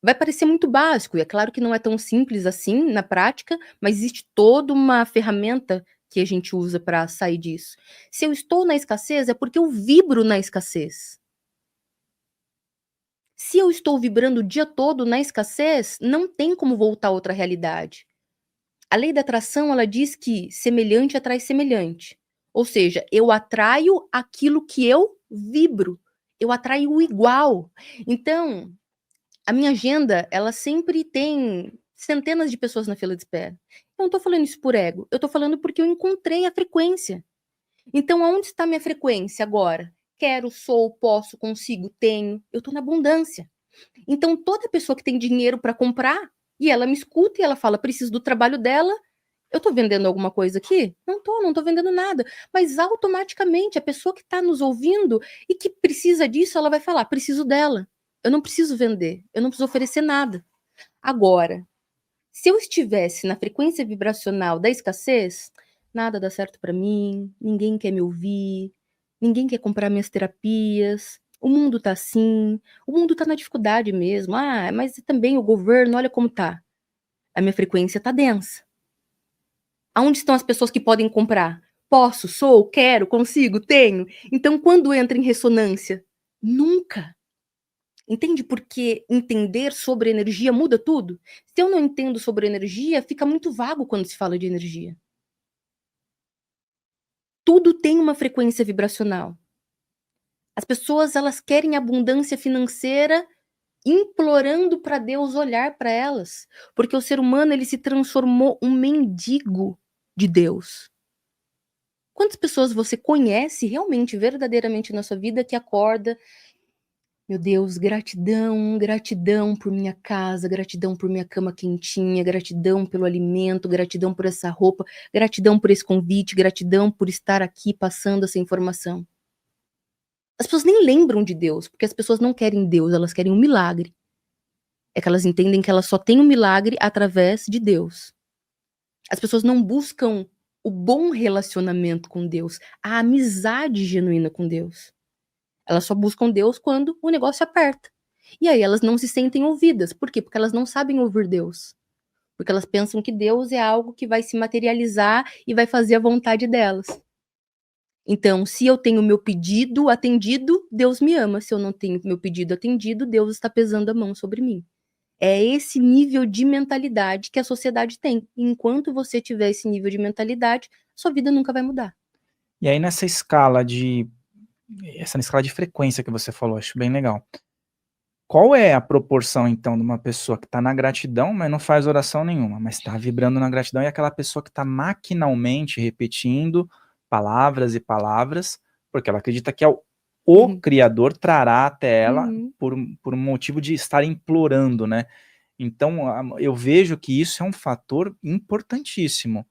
Vai parecer muito básico, e é claro que não é tão simples assim na prática, mas existe toda uma ferramenta que a gente usa para sair disso. Se eu estou na escassez, é porque eu vibro na escassez. Se eu estou vibrando o dia todo na escassez, não tem como voltar a outra realidade. A lei da atração, ela diz que semelhante atrai semelhante. Ou seja, eu atraio aquilo que eu vibro. Eu atraio o igual. Então, a minha agenda, ela sempre tem centenas de pessoas na fila de espera. Eu não estou falando isso por ego. Eu estou falando porque eu encontrei a frequência. Então, aonde está minha frequência agora? Quero, sou, posso, consigo, tenho. Eu estou na abundância. Então, toda pessoa que tem dinheiro para comprar, e ela me escuta e ela fala, preciso do trabalho dela, eu estou vendendo alguma coisa aqui? Não estou vendendo nada. Mas automaticamente, a pessoa que está nos ouvindo e que precisa disso, ela vai falar, preciso dela. Eu não preciso vender, eu não preciso oferecer nada. Agora, se eu estivesse na frequência vibracional da escassez, nada dá certo para mim, ninguém quer me ouvir, ninguém quer comprar minhas terapias, o mundo tá assim, o mundo tá na dificuldade mesmo. Ah, mas também o governo, olha como tá. A minha frequência tá densa. Aonde estão as pessoas que podem comprar? Posso, sou, quero, consigo, tenho. Então, quando entra em ressonância? Nunca. Entende? Porque entender sobre energia muda tudo. Se eu não entendo sobre energia, fica muito vago quando se fala de energia. Tudo tem uma frequência vibracional. As pessoas, elas querem abundância financeira implorando para Deus olhar para elas, porque o ser humano, ele se transformou um mendigo de Deus. Quantas pessoas você conhece realmente, verdadeiramente na sua vida que acorda, meu Deus, gratidão, gratidão por minha casa, gratidão por minha cama quentinha, gratidão pelo alimento, gratidão por essa roupa, gratidão por esse convite, gratidão por estar aqui passando essa informação. As pessoas nem lembram de Deus, porque as pessoas não querem Deus, elas querem um milagre. É que elas entendem que elas só têm um milagre através de Deus. As pessoas não buscam o bom relacionamento com Deus, a amizade genuína com Deus. Elas só buscam Deus quando o negócio aperta. E aí elas não se sentem ouvidas. Por quê? Porque elas não sabem ouvir Deus. Porque elas pensam que Deus é algo que vai se materializar e vai fazer a vontade delas. Então, se eu tenho meu pedido atendido, Deus me ama. Se eu não tenho meu pedido atendido, Deus está pesando a mão sobre mim. É esse nível de mentalidade que a sociedade tem. Enquanto você tiver esse nível de mentalidade, sua vida nunca vai mudar. E aí nessa escala de frequência que você falou, acho bem legal. Qual é a proporção, então, de uma pessoa que está na gratidão, mas não faz oração nenhuma, mas está vibrando na gratidão, e aquela pessoa que está maquinalmente repetindo palavras e palavras, porque ela acredita que o Criador trará até ela por um motivo de estar implorando, né? Então, eu vejo que isso é um fator importantíssimo.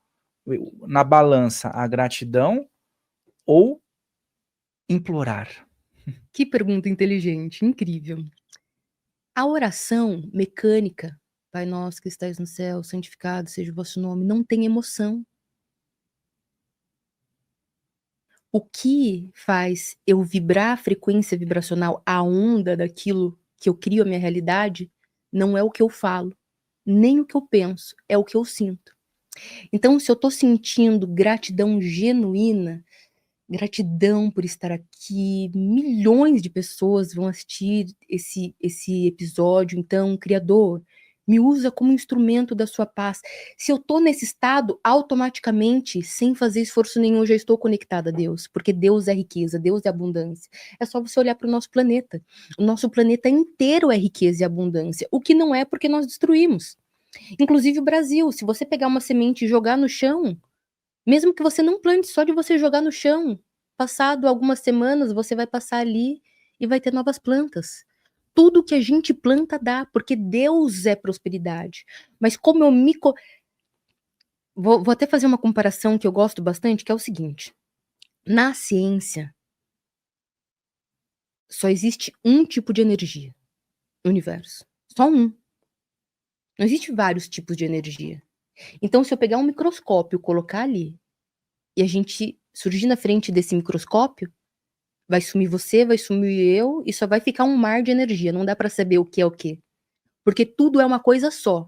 Na balança, a gratidão ou implorar. Que pergunta inteligente, incrível. A oração mecânica, Pai nosso que estais no céu, santificado seja o vosso nome, não tem emoção. O que faz eu vibrar a frequência vibracional, a onda daquilo que eu crio a minha realidade, não é o que eu falo, nem o que eu penso, é o que eu sinto. Então, se eu tô sentindo gratidão genuína, gratidão por estar aqui, milhões de pessoas vão assistir esse episódio, então, Criador, me usa como instrumento da sua paz. Se eu tô nesse estado, automaticamente, sem fazer esforço nenhum, eu já estou conectada a Deus, porque Deus é riqueza, Deus é abundância. É só você olhar para o nosso planeta. O nosso planeta inteiro é riqueza e abundância, o que não é porque nós destruímos. Inclusive o Brasil, se você pegar uma semente e jogar no chão, mesmo que você não plante, só de você jogar no chão, passado algumas semanas, você vai passar ali e vai ter novas plantas. Tudo que a gente planta dá, porque Deus é prosperidade. Mas como eu me... Vou até fazer uma comparação que eu gosto bastante, que é o seguinte. Na ciência, só existe um tipo de energia no universo. Só um. Não existe vários tipos de energia. Então, se eu pegar um microscópio, colocar ali, e a gente surgir na frente desse microscópio, vai sumir você, vai sumir eu, e só vai ficar um mar de energia. Não dá para saber o que é o quê. Porque tudo é uma coisa só.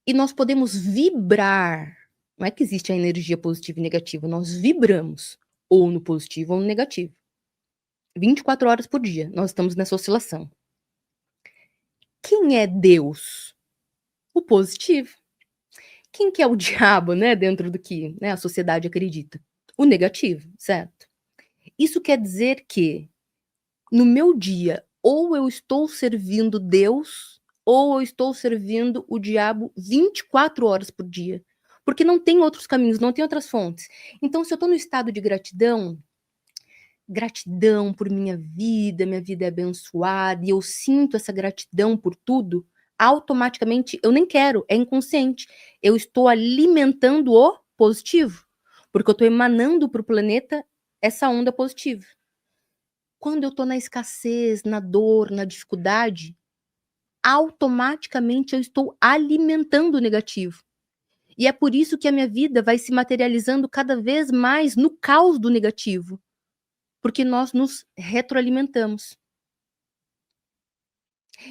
E nós podemos vibrar. Não é que existe a energia positiva e negativa. Nós vibramos. Ou no positivo ou no negativo. 24 horas por dia. Nós estamos nessa oscilação. Quem é Deus? O positivo. Quem que é o diabo, né? Dentro do que, né, a sociedade acredita? O negativo, certo? Isso quer dizer que no meu dia, ou eu estou servindo Deus, ou eu estou servindo o diabo 24 horas por dia. Porque não tem outros caminhos, não tem outras fontes. Então, se eu estou no estado de gratidão por minha vida é abençoada, e eu sinto essa gratidão por tudo, automaticamente eu nem quero, é inconsciente. Eu estou alimentando o positivo, porque eu estou emanando para o planeta essa onda positiva. Quando eu estou na escassez, na dor, na dificuldade, automaticamente eu estou alimentando o negativo. E é por isso que a minha vida vai se materializando cada vez mais no caos do negativo, porque nós nos retroalimentamos.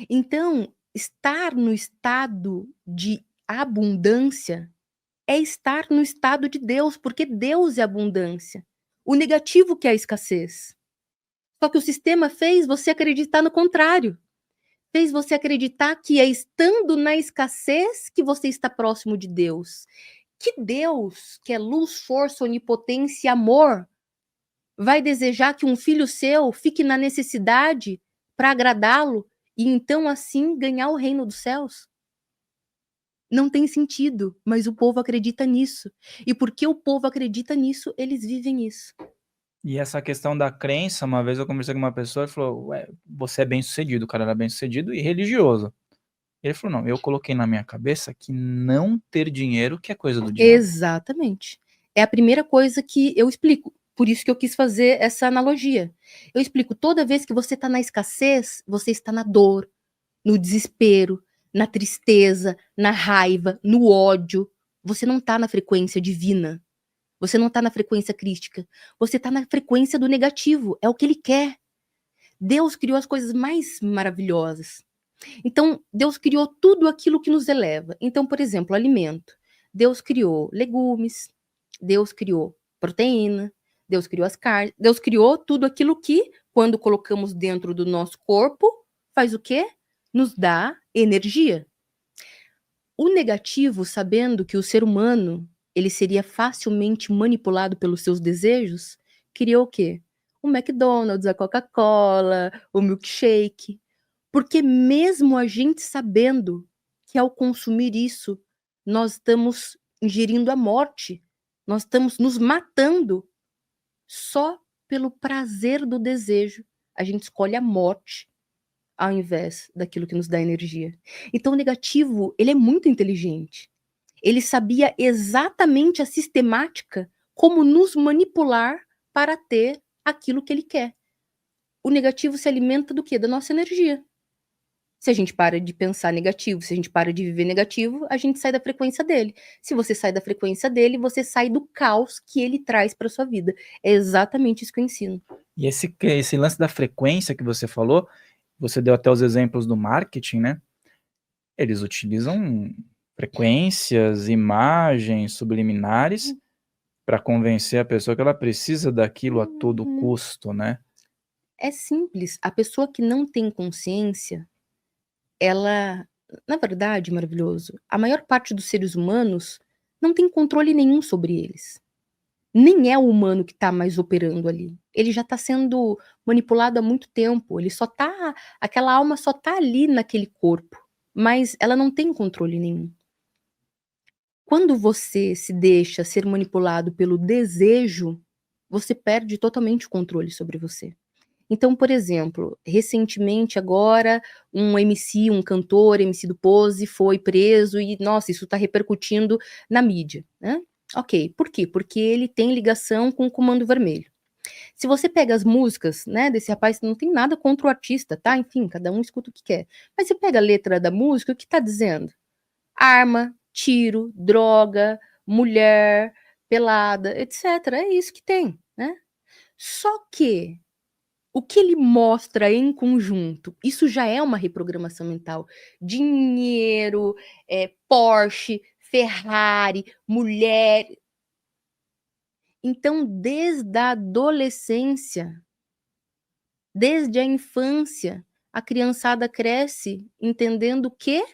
Então, estar no estado de abundância é estar no estado de Deus, porque Deus é abundância. O negativo que é a escassez. Só que o sistema fez você acreditar no contrário. Fez você acreditar que é estando na escassez que você está próximo de Deus. Que Deus, que é luz, força, onipotência e amor, vai desejar que um filho seu fique na necessidade para agradá-lo e então assim ganhar o reino dos céus? Não tem sentido, mas o povo acredita nisso. E porque o povo acredita nisso, eles vivem isso. E essa questão da crença, uma vez eu conversei com uma pessoa e falou: "Ué, você é bem-sucedido", o cara era bem-sucedido e religioso. Ele falou: "Não, eu coloquei na minha cabeça que não ter dinheiro que é coisa do diabo". Exatamente. É a primeira coisa que eu explico. Por isso que eu quis fazer essa analogia. Eu explico, toda vez que você está na escassez, você está na dor, no desespero, na tristeza, na raiva, no ódio. Você não está na frequência divina. Você não está na frequência crística. Você está na frequência do negativo. É o que ele quer. Deus criou as coisas mais maravilhosas. Então, Deus criou tudo aquilo que nos eleva. Então, por exemplo, alimento. Deus criou legumes, Deus criou proteína, Deus criou as carnes, Deus criou tudo aquilo que, quando colocamos dentro do nosso corpo, faz o quê? Nos dá energia. O negativo, sabendo que o ser humano ele seria facilmente manipulado pelos seus desejos, criou o quê? O McDonald's, a Coca-Cola, o milkshake. Porque mesmo a gente sabendo que ao consumir isso, nós estamos ingerindo a morte, nós estamos nos matando só pelo prazer do desejo. A gente escolhe a morte ao invés daquilo que nos dá energia. Então o negativo, ele é muito inteligente. Ele sabia exatamente a sistemática como nos manipular para ter aquilo que ele quer. O negativo se alimenta do quê? Da nossa energia. Se a gente para de pensar negativo, se a gente para de viver negativo, a gente sai da frequência dele. Se você sai da frequência dele, você sai do caos que ele traz para sua vida. É exatamente isso que eu ensino. E esse lance da frequência que você falou, você deu até os exemplos do marketing, né? Eles utilizam frequências, imagens subliminares para convencer a pessoa que ela precisa daquilo a todo custo, né? É simples. A pessoa que não tem consciência, ela, na verdade, maravilhoso, a maior parte dos seres humanos não tem controle nenhum sobre eles. Nem é o humano que está mais operando ali. Ele já está sendo manipulado há muito tempo. Aquela alma só está ali naquele corpo, mas ela não tem controle nenhum. Quando você se deixa ser manipulado pelo desejo, você perde totalmente o controle sobre você. Então, por exemplo, recentemente agora, um MC, um cantor, MC do Pose, foi preso e, nossa, isso está repercutindo na mídia, né? Ok, por quê? Porque ele tem ligação com o Comando Vermelho. Se você pega as músicas, né, desse rapaz, não tem nada contra o artista, tá? Enfim, cada um escuta o que quer. Mas você pega a letra da música, o que tá dizendo? Arma, tiro, droga, mulher, pelada, etc. É isso que tem, né? Só que o que ele mostra em conjunto, isso já é uma reprogramação mental. Dinheiro, Porsche, Ferrari, mulher. Então, desde a adolescência, desde a infância, a criançada cresce entendendo que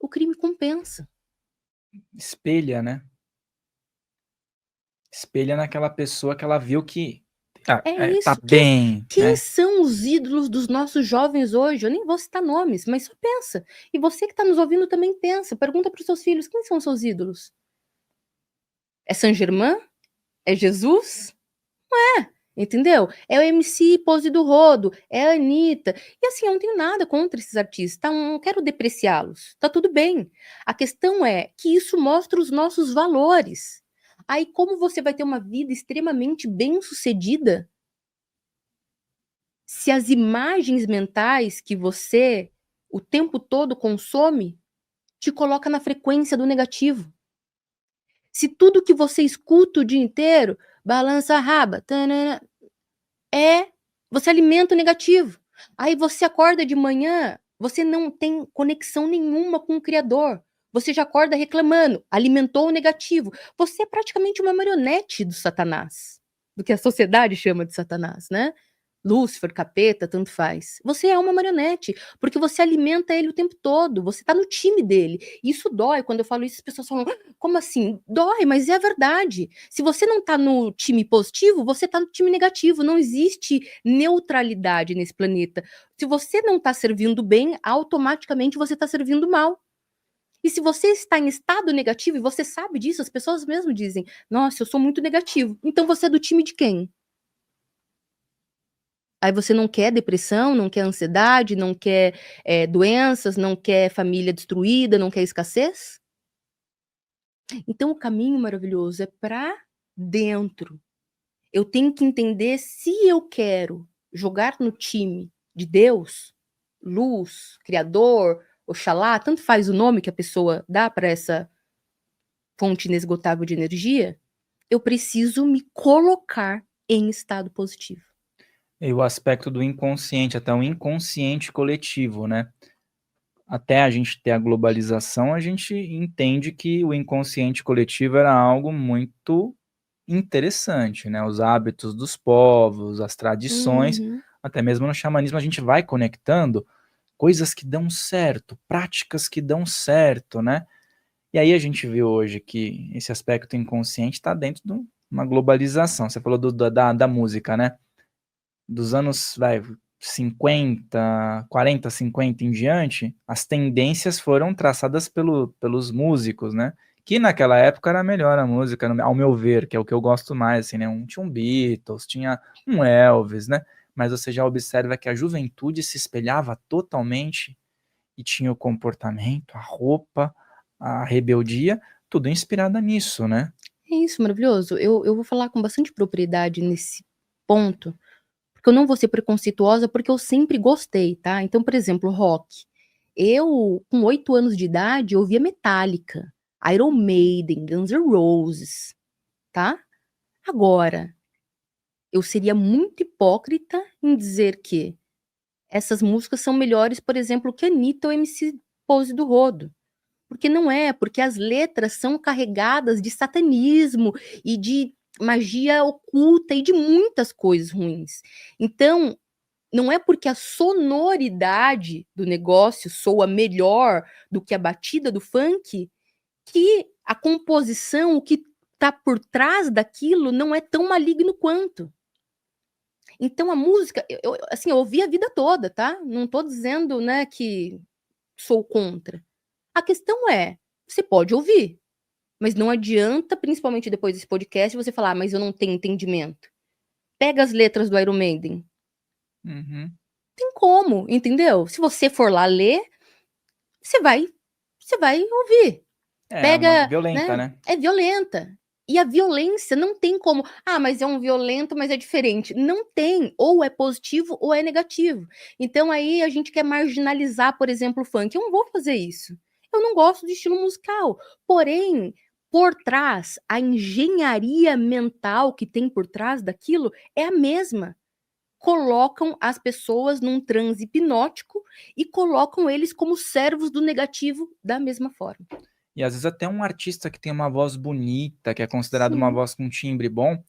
o crime compensa. Espelha, né? Espelha naquela pessoa que ela viu que É Tá isso. bem, Quem né? são os ídolos dos nossos jovens hoje? Eu nem vou citar nomes, mas só pensa. E você que está nos ouvindo também pensa. Pergunta para os seus filhos, quem são seus ídolos? É Saint-Germain? É Jesus? Entendeu? É o MC Pose do Rodo, é a Anitta. E assim, eu não tenho nada contra esses artistas, tá? Eu não quero depreciá-los. Tá tudo bem. A questão é que isso mostra os nossos valores. Aí, como você vai ter uma vida extremamente bem-sucedida se as imagens mentais que você o tempo todo consome te coloca na frequência do negativo? Se tudo que você escuta o dia inteiro, balança a raba, tanana, você alimenta o negativo. Aí você acorda de manhã, você não tem conexão nenhuma com o Criador. Você já acorda reclamando, alimentou o negativo. Você é praticamente uma marionete do Satanás, do que a sociedade chama de Satanás, né? Lúcifer, capeta, tanto faz. Você é uma marionete, porque você alimenta ele o tempo todo, você tá no time dele. Isso dói, quando eu falo isso, as pessoas falam, como assim? Dói, mas é a verdade. Se você não tá no time positivo, você tá no time negativo, não existe neutralidade nesse planeta. Se você não tá servindo bem, automaticamente você tá servindo mal. E se você está em estado negativo, e você sabe disso, as pessoas mesmo dizem, nossa, eu sou muito negativo. Então você é do time de quem? Aí você não quer depressão, não quer ansiedade, não quer doenças, não quer família destruída, não quer escassez? Então o caminho maravilhoso é para dentro. Eu tenho que entender se eu quero jogar no time de Deus, luz, criador, Oxalá, tanto faz o nome que a pessoa dá para essa fonte inesgotável de energia, eu preciso me colocar em estado positivo. E o aspecto do inconsciente, até o inconsciente coletivo, né? Até a gente ter a globalização, a gente entende que o inconsciente coletivo era algo muito interessante, né? Os hábitos dos povos, as tradições, Uhum. até mesmo no xamanismo a gente vai conectando coisas que dão certo, práticas que dão certo, né? E aí a gente vê hoje que esse aspecto inconsciente está dentro de uma globalização. Você falou da música, né? Dos anos 50, 40, 50 em diante, as tendências foram traçadas pelos músicos, né? Que naquela época era melhor a música, ao meu ver, que é o que eu gosto mais, assim, né? Tinha um Beatles, tinha um Elvis, né? Mas você já observa que a juventude se espelhava totalmente e tinha o comportamento, a roupa, a rebeldia, tudo inspirada nisso, né? É isso, maravilhoso. Eu vou falar com bastante propriedade nesse ponto, porque eu não vou ser preconceituosa, porque eu sempre gostei, tá? Então, por exemplo, rock. Eu, com 8 anos de idade, ouvia Metallica, Iron Maiden, Guns N' Roses, tá? Agora, eu seria muito hipócrita em dizer que essas músicas são melhores, por exemplo, que Anitta ou MC Pose do Rodo. Porque não é, porque as letras são carregadas de satanismo e de magia oculta e de muitas coisas ruins. Então, não é porque a sonoridade do negócio soa melhor do que a batida do funk que a composição, o que está por trás daquilo, não é tão maligno quanto. Então a música, assim, eu ouvi a vida toda, tá? Não tô dizendo, né, que sou contra. A questão é, você pode ouvir, mas não adianta, principalmente depois desse podcast, você falar, mas eu não tenho entendimento. Pega as letras do Iron Maiden. Uhum. Tem como, entendeu? Se você for lá ler, você vai, você vai ouvir. É uma Pega, violenta, né? né? É violenta. E a violência não tem como, mas é um violento, mas é diferente. Não tem, ou é positivo ou é negativo. Então aí a gente quer marginalizar, por exemplo, o funk. Eu não vou fazer isso. Eu não gosto de estilo musical. Porém, por trás, a engenharia mental que tem por trás daquilo é a mesma. Colocam as pessoas num transe hipnótico e colocam eles como servos do negativo da mesma forma. E às vezes até um artista que tem uma voz bonita, que é considerado uma Sim. voz com timbre bom.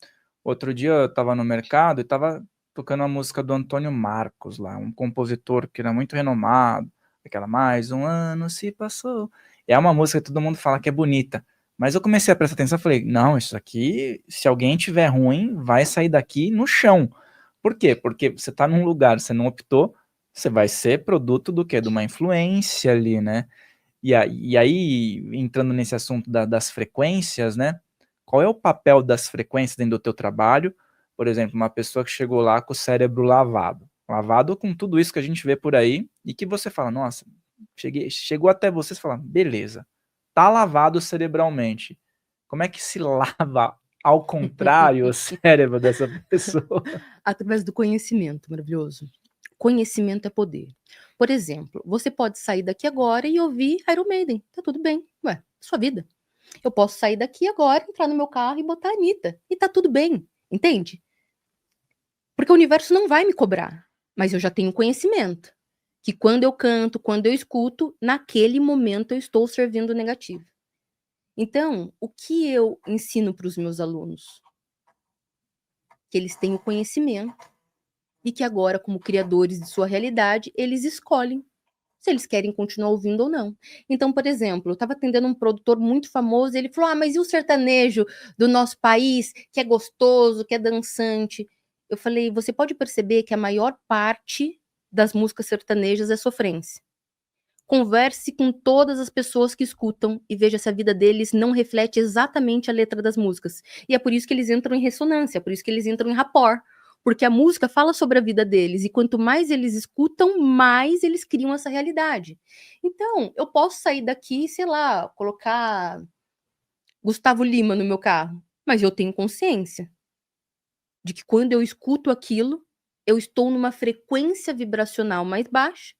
Outro dia eu estava no mercado e estava tocando a música do Antônio Marcos lá, um compositor que era muito renomado, aquela Mais um ano se passou. É uma música que todo mundo fala que é bonita, Mas eu comecei a prestar atenção e falei, não, isso aqui, se alguém tiver ruim, vai sair daqui no chão. Por quê? Porque você está num lugar, você não optou, você vai ser produto do quê? De uma influência ali, né? E aí, entrando nesse assunto das frequências, né? Qual é o papel das frequências dentro do teu trabalho? Por exemplo, uma pessoa que chegou lá com o cérebro lavado. Lavado com tudo isso que a gente vê por aí, e que você fala, nossa, chegou até você e fala, beleza, tá lavado cerebralmente. Como é que se lava ao contrário o cérebro dessa pessoa? Através do conhecimento, maravilhoso. Conhecimento é poder. Por exemplo, você pode sair daqui agora e ouvir Iron Maiden. Tá tudo bem. Ué, sua vida. Eu posso sair daqui agora, entrar no meu carro e botar a Anitta. E tá tudo bem. Entende? Porque o universo não vai me cobrar. Mas eu já tenho conhecimento. Que quando eu canto, quando eu escuto, naquele momento eu estou servindo o negativo. Então, o que eu ensino para os meus alunos? Que eles têm o conhecimento e que agora, como criadores de sua realidade, eles escolhem se eles querem continuar ouvindo ou não. Então, por exemplo, eu estava atendendo um produtor muito famoso, e ele falou, mas e o sertanejo do nosso país, que é gostoso, que é dançante? Eu falei, você pode perceber que a maior parte das músicas sertanejas é sofrência. Converse com todas as pessoas que escutam e veja se a vida deles não reflete exatamente a letra das músicas. E é por isso que eles entram em ressonância, é por isso que eles entram em rapport. Porque a música fala sobre a vida deles, e quanto mais eles escutam, mais eles criam essa realidade. Então, eu posso sair daqui, sei lá, colocar Gustavo Lima no meu carro, mas eu tenho consciência de que quando eu escuto aquilo, eu estou numa frequência vibracional mais baixa,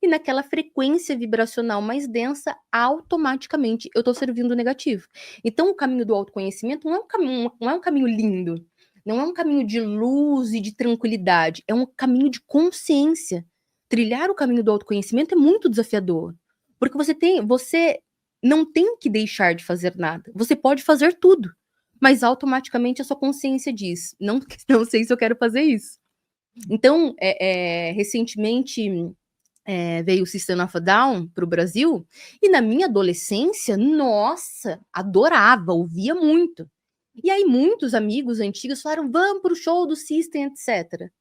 e naquela frequência vibracional mais densa, automaticamente eu estou servindo o negativo. Então, o caminho do autoconhecimento não é um caminho lindo, não é um caminho de luz e de tranquilidade, é um caminho de consciência. Trilhar o caminho do autoconhecimento é muito desafiador, porque você não tem que deixar de fazer nada, você pode fazer tudo, mas automaticamente a sua consciência diz, não, não sei se eu quero fazer isso. Então, recentemente veio o System of a Down para o Brasil, e na minha adolescência, nossa, adorava, ouvia muito. E aí muitos amigos antigos falaram, vamos para o show do System, etc.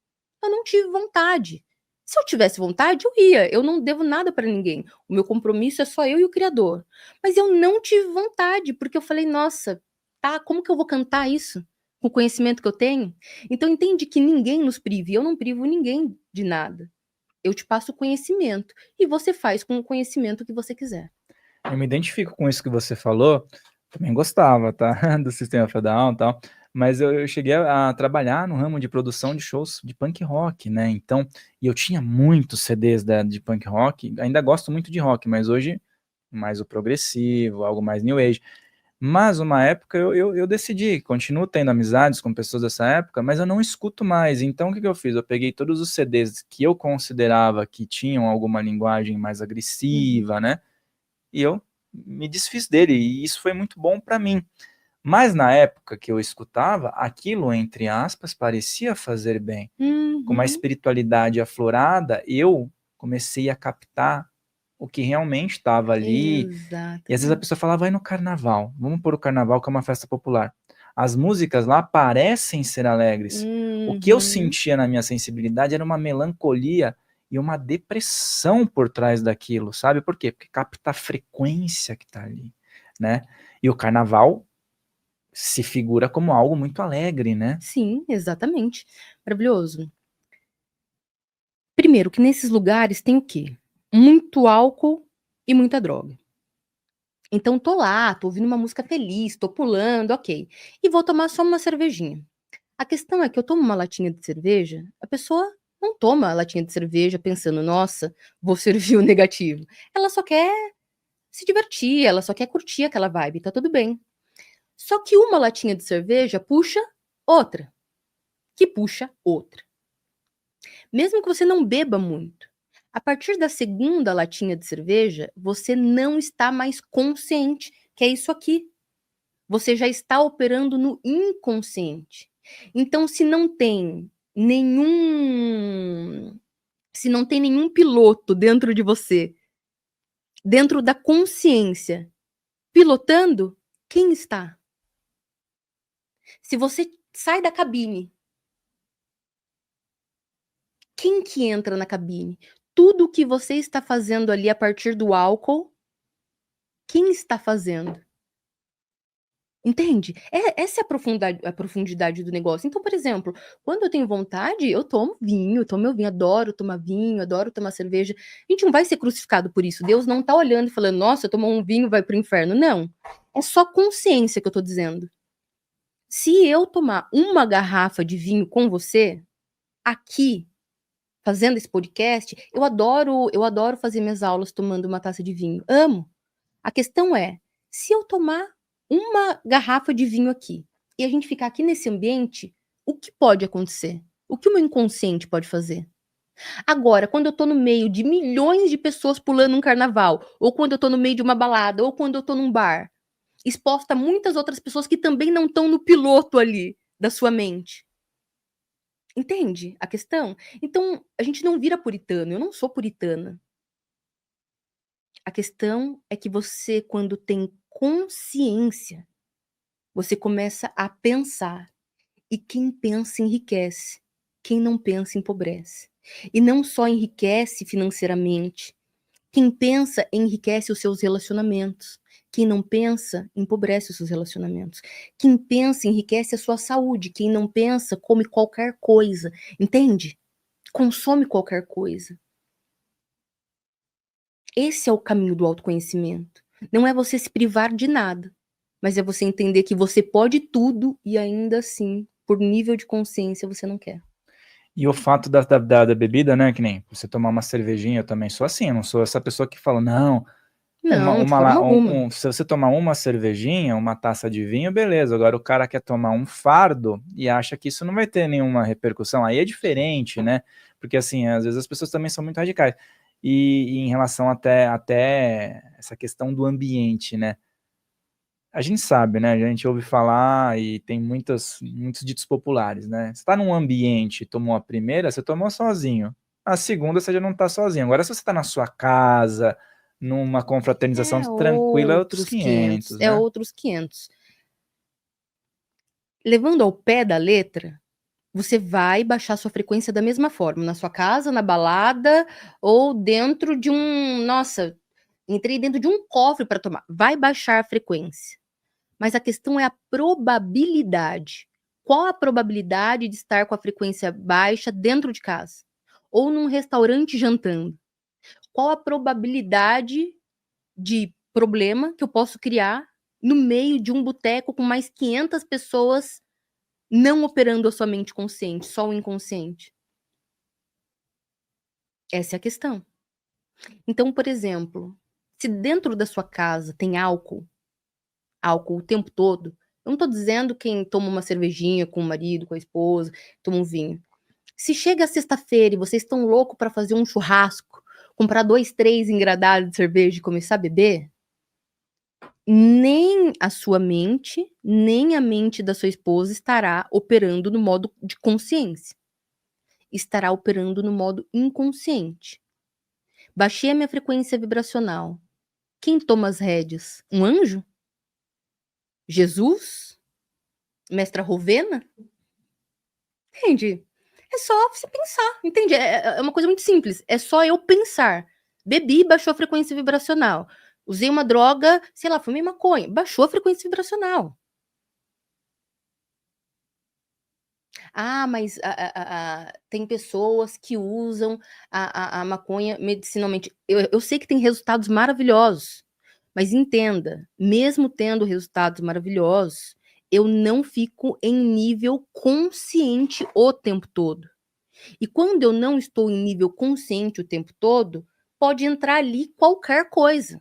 Eu não tive vontade. Se eu tivesse vontade, eu ia. Eu não devo nada para ninguém. O meu compromisso é só eu e o Criador. Mas eu não tive vontade, porque eu falei, nossa, tá, como que eu vou cantar isso? Com o conhecimento que eu tenho? Então entende que ninguém nos prive. Eu não privo ninguém de nada. Eu te passo o conhecimento. E você faz com o conhecimento o que você quiser. Eu me identifico com isso que você falou. Também gostava, tá? Do System of a Down e tal. Mas eu cheguei a trabalhar no ramo de produção de shows de punk rock, né? Então, e eu tinha muitos CDs de punk rock. Ainda gosto muito de rock, mas hoje mais o progressivo, algo mais new age. Mas uma época eu decidi, continuo tendo amizades com pessoas dessa época, mas eu não escuto mais. Então o que eu fiz? Eu peguei todos os CDs que eu considerava que tinham alguma linguagem mais agressiva, né? E eu me desfiz dele, e isso foi muito bom para mim. Mas na época que eu escutava, aquilo, entre aspas, parecia fazer bem. Com uma espiritualidade aflorada, eu comecei a captar o que realmente estava ali. Exato. E às vezes a pessoa fala, vai no carnaval, vamos pôr o carnaval, que é uma festa popular. As músicas lá parecem ser alegres. O que eu sentia na minha sensibilidade era uma melancolia e uma depressão por trás daquilo, sabe? Por quê? Porque capta a frequência que tá ali, né? E o carnaval se figura como algo muito alegre, né? Sim, exatamente. Maravilhoso. Primeiro, que nesses lugares tem o quê? Muito álcool e muita droga. Então tô lá, tô ouvindo uma música feliz, tô pulando, ok. E vou tomar só uma cervejinha. A questão é que eu tomo uma latinha de cerveja, a pessoa não toma a latinha de cerveja pensando, nossa, vou servir o negativo. Ela só quer se divertir, ela só quer curtir aquela vibe, tá tudo bem. Só que uma latinha de cerveja puxa outra, que puxa outra. Mesmo que você não beba muito, a partir da segunda latinha de cerveja, você não está mais consciente que é isso aqui. Você já está operando no inconsciente. Então, se não tem nenhum piloto dentro de você, dentro da consciência, pilotando, Quem está? Se você sai da cabine, quem que entra na cabine? Tudo que você está fazendo ali a partir do álcool, quem está fazendo? Entende? Essa é a profundidade do negócio. Então, por exemplo, quando eu tenho vontade, eu tomo meu vinho, adoro tomar vinho, adoro tomar cerveja. A gente não vai ser crucificado por isso. Deus não tá olhando e falando, nossa, tomou um vinho, vai pro inferno. Não. É só consciência que eu tô dizendo. Se eu tomar uma garrafa de vinho com você, aqui, fazendo esse podcast, eu adoro fazer minhas aulas tomando uma taça de vinho. Amo. A questão é, se eu tomar uma garrafa de vinho aqui e a gente ficar aqui nesse ambiente, o que pode acontecer? O que o meu inconsciente pode fazer? Agora, quando eu tô no meio de milhões de pessoas pulando um carnaval, ou quando eu tô no meio de uma balada, ou quando eu tô num bar, exposta a muitas outras pessoas que também não estão no piloto ali da sua mente. Entende a questão? Então, a gente não vira puritano. Eu não sou puritana. A questão é que você, quando tem consciência, você começa a pensar. E quem pensa enriquece. Quem não pensa empobrece. E não só enriquece financeiramente. Quem pensa enriquece os seus relacionamentos. Quem não pensa empobrece os seus relacionamentos. Quem pensa enriquece a sua saúde. Quem não pensa come qualquer coisa. Entende? Consome qualquer coisa. Esse é o caminho do autoconhecimento. Não é você se privar de nada, mas é você entender que você pode tudo e ainda assim, por nível de consciência, você não quer. E o fato da bebida, né, que nem você tomar uma cervejinha, eu também sou assim, eu não sou essa pessoa que fala, não, Não, de forma alguma. se você tomar uma cervejinha, uma taça de vinho, beleza, agora o cara quer tomar um fardo e acha que isso não vai ter nenhuma repercussão, aí é diferente, né, porque assim, às vezes as pessoas também são muito radicais, e em relação até essa questão do ambiente, né, a gente sabe, né? A gente ouve falar e tem muitos ditos populares, né? Você tá num ambiente, tomou a primeira, você tomou sozinho. A segunda, você já não tá sozinho. Agora, se você tá na sua casa, numa confraternização É tranquila, é outros outros 500, 500, é né? outros 500. Levando ao pé da letra, você vai baixar sua frequência da mesma forma, na sua casa, na balada ou dentro de nossa, entrei dentro de um cofre para tomar. Vai baixar a frequência. Mas a questão é a probabilidade. Qual a probabilidade de estar com a frequência baixa dentro de casa? Ou num restaurante jantando? Qual a probabilidade de problema que eu posso criar no meio de um boteco com mais 500 pessoas não operando a sua mente consciente, só o inconsciente? Essa é a questão. Então, por exemplo, se dentro da sua casa tem álcool o tempo todo, eu não tô dizendo quem toma uma cervejinha com o marido, com a esposa, toma um vinho. Se chega sexta-feira e vocês estão loucos para fazer um churrasco, comprar 2, 3 engradados de cerveja e começar a beber, nem a sua mente, nem a mente da sua esposa estará operando no modo de consciência. Estará operando no modo inconsciente. Baixei a minha frequência vibracional. Quem toma as rédeas? Um anjo? Jesus? Mestra Rovena? Entende? É só você pensar, entende? É uma coisa muito simples. É só eu pensar. Bebi, baixou a frequência vibracional. Usei uma droga, sei lá, fumei maconha, baixou a frequência vibracional. Ah, mas tem pessoas que usam a maconha medicinalmente. Eu sei que tem resultados maravilhosos, mas entenda, mesmo tendo resultados maravilhosos, eu não fico em nível consciente o tempo todo. E quando eu não estou em nível consciente o tempo todo, pode entrar ali qualquer coisa.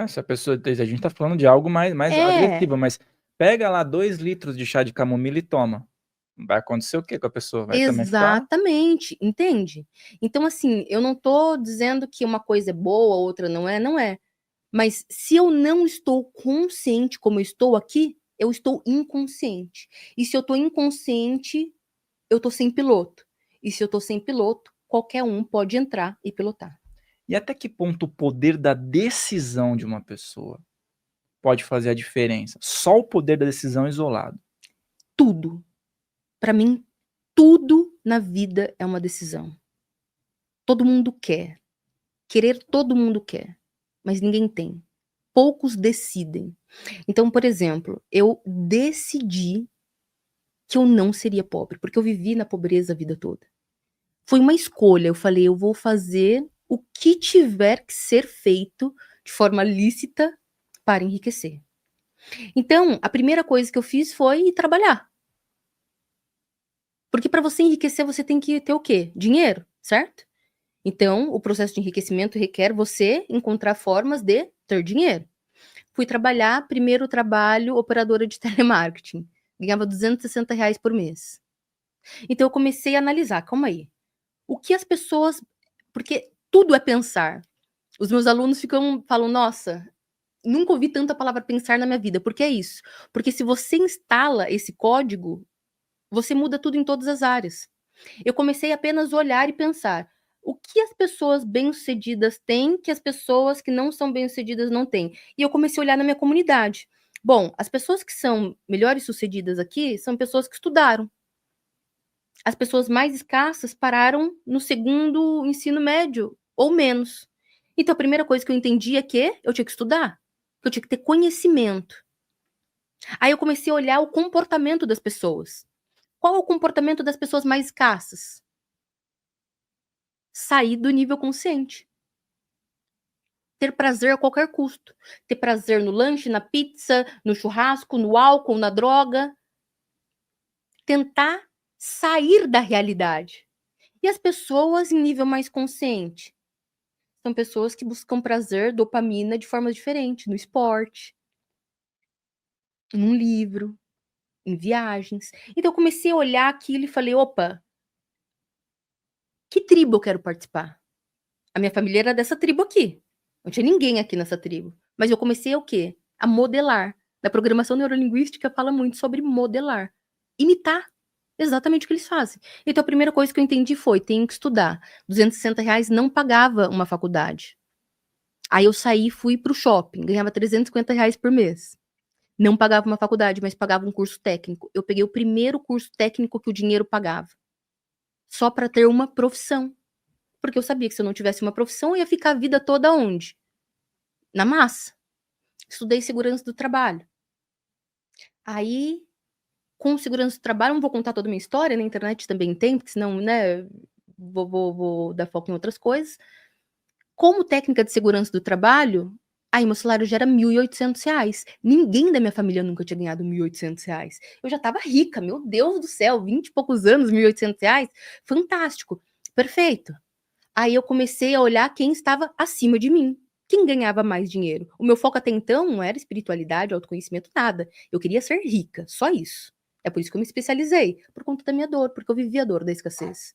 Se a pessoa, a gente tá falando de algo mais É, agressivo, mas pega lá 2 litros de chá de camomila e toma. Vai acontecer o quê com a pessoa? Vai também ficar... exatamente, entende? Então, assim, eu não tô dizendo que uma coisa é boa, outra não é, não é. Mas se eu não estou consciente como eu estou aqui, eu estou inconsciente. E se eu tô inconsciente, eu tô sem piloto. E se eu tô sem piloto, qualquer um pode entrar e pilotar. E até que ponto o poder da decisão de uma pessoa pode fazer a diferença? Só o poder da decisão isolado. Tudo. Para mim, tudo na vida é uma decisão. Todo mundo quer. Querer todo mundo quer, mas ninguém tem. Poucos decidem. Então, por exemplo, eu decidi que eu não seria pobre, porque eu vivi na pobreza a vida toda. Foi uma escolha, eu falei: "Eu vou fazer o que tiver que ser feito de forma lícita para enriquecer". Então, a primeira coisa que eu fiz foi ir trabalhar. Porque para você enriquecer, você tem que ter o quê? Dinheiro, certo? Então, o processo de enriquecimento requer você encontrar formas de ter dinheiro. Fui trabalhar, primeiro trabalho, operadora de telemarketing. Ganhava R$ 260 por mês. Então eu comecei a analisar, calma aí, o que as pessoas, porque tudo é pensar. Os meus alunos falam: "Nossa, nunca ouvi tanta palavra pensar na minha vida", porque é isso. Porque se você instala esse código, você muda tudo em todas as áreas. Eu comecei apenas a olhar e pensar: o que as pessoas bem-sucedidas têm que as pessoas que não são bem-sucedidas não têm? E eu comecei a olhar na minha comunidade. Bom, as pessoas que são melhores sucedidas aqui são pessoas que estudaram. As pessoas mais escassas pararam no segundo ensino médio ou menos. Então a primeira coisa que eu entendi é que eu tinha que estudar, que eu tinha que ter conhecimento. Aí eu comecei a olhar o comportamento das pessoas. Qual é o comportamento das pessoas mais escassas? Sair do nível consciente. Ter prazer a qualquer custo. Ter prazer no lanche, na pizza, no churrasco, no álcool, na droga. Tentar sair da realidade. E as pessoas em nível mais consciente? São pessoas que buscam prazer, dopamina de forma diferente, no esporte, num livro, em viagens. Então eu comecei a olhar aquilo e falei: "Opa, que tribo eu quero participar?". A minha família era dessa tribo aqui. Não tinha ninguém aqui nessa tribo. Mas eu comecei a o quê? A modelar. Na programação neurolinguística fala muito sobre modelar. Imitar exatamente o que eles fazem. Então a primeira coisa que eu entendi foi: tenho que estudar. R$ 260 não pagava uma faculdade. Aí eu saí e fui para o shopping, ganhava R$ 350 por mês. Não pagava uma faculdade, mas pagava um curso técnico. Eu peguei o primeiro curso técnico que o dinheiro pagava. Só para ter uma profissão. Porque eu sabia que se eu não tivesse uma profissão, eu ia ficar a vida toda onde? Na massa. Estudei segurança do trabalho. Aí, com segurança do trabalho, não vou contar toda a minha história, na internet também tem, porque senão, né, vou dar foco em outras coisas. Como técnica de segurança do trabalho, aí meu salário já era R$ 1.800. Ninguém da minha família nunca tinha ganhado R$ 1.800. Eu já estava rica, meu Deus do céu, 20 e poucos anos, R$ 1.800, fantástico, perfeito. Aí eu comecei a olhar quem estava acima de mim, quem ganhava mais dinheiro. O meu foco até então não era espiritualidade, autoconhecimento, nada. Eu queria ser rica, só isso. É por isso que eu me especializei, por conta da minha dor, porque eu vivia a dor da escassez.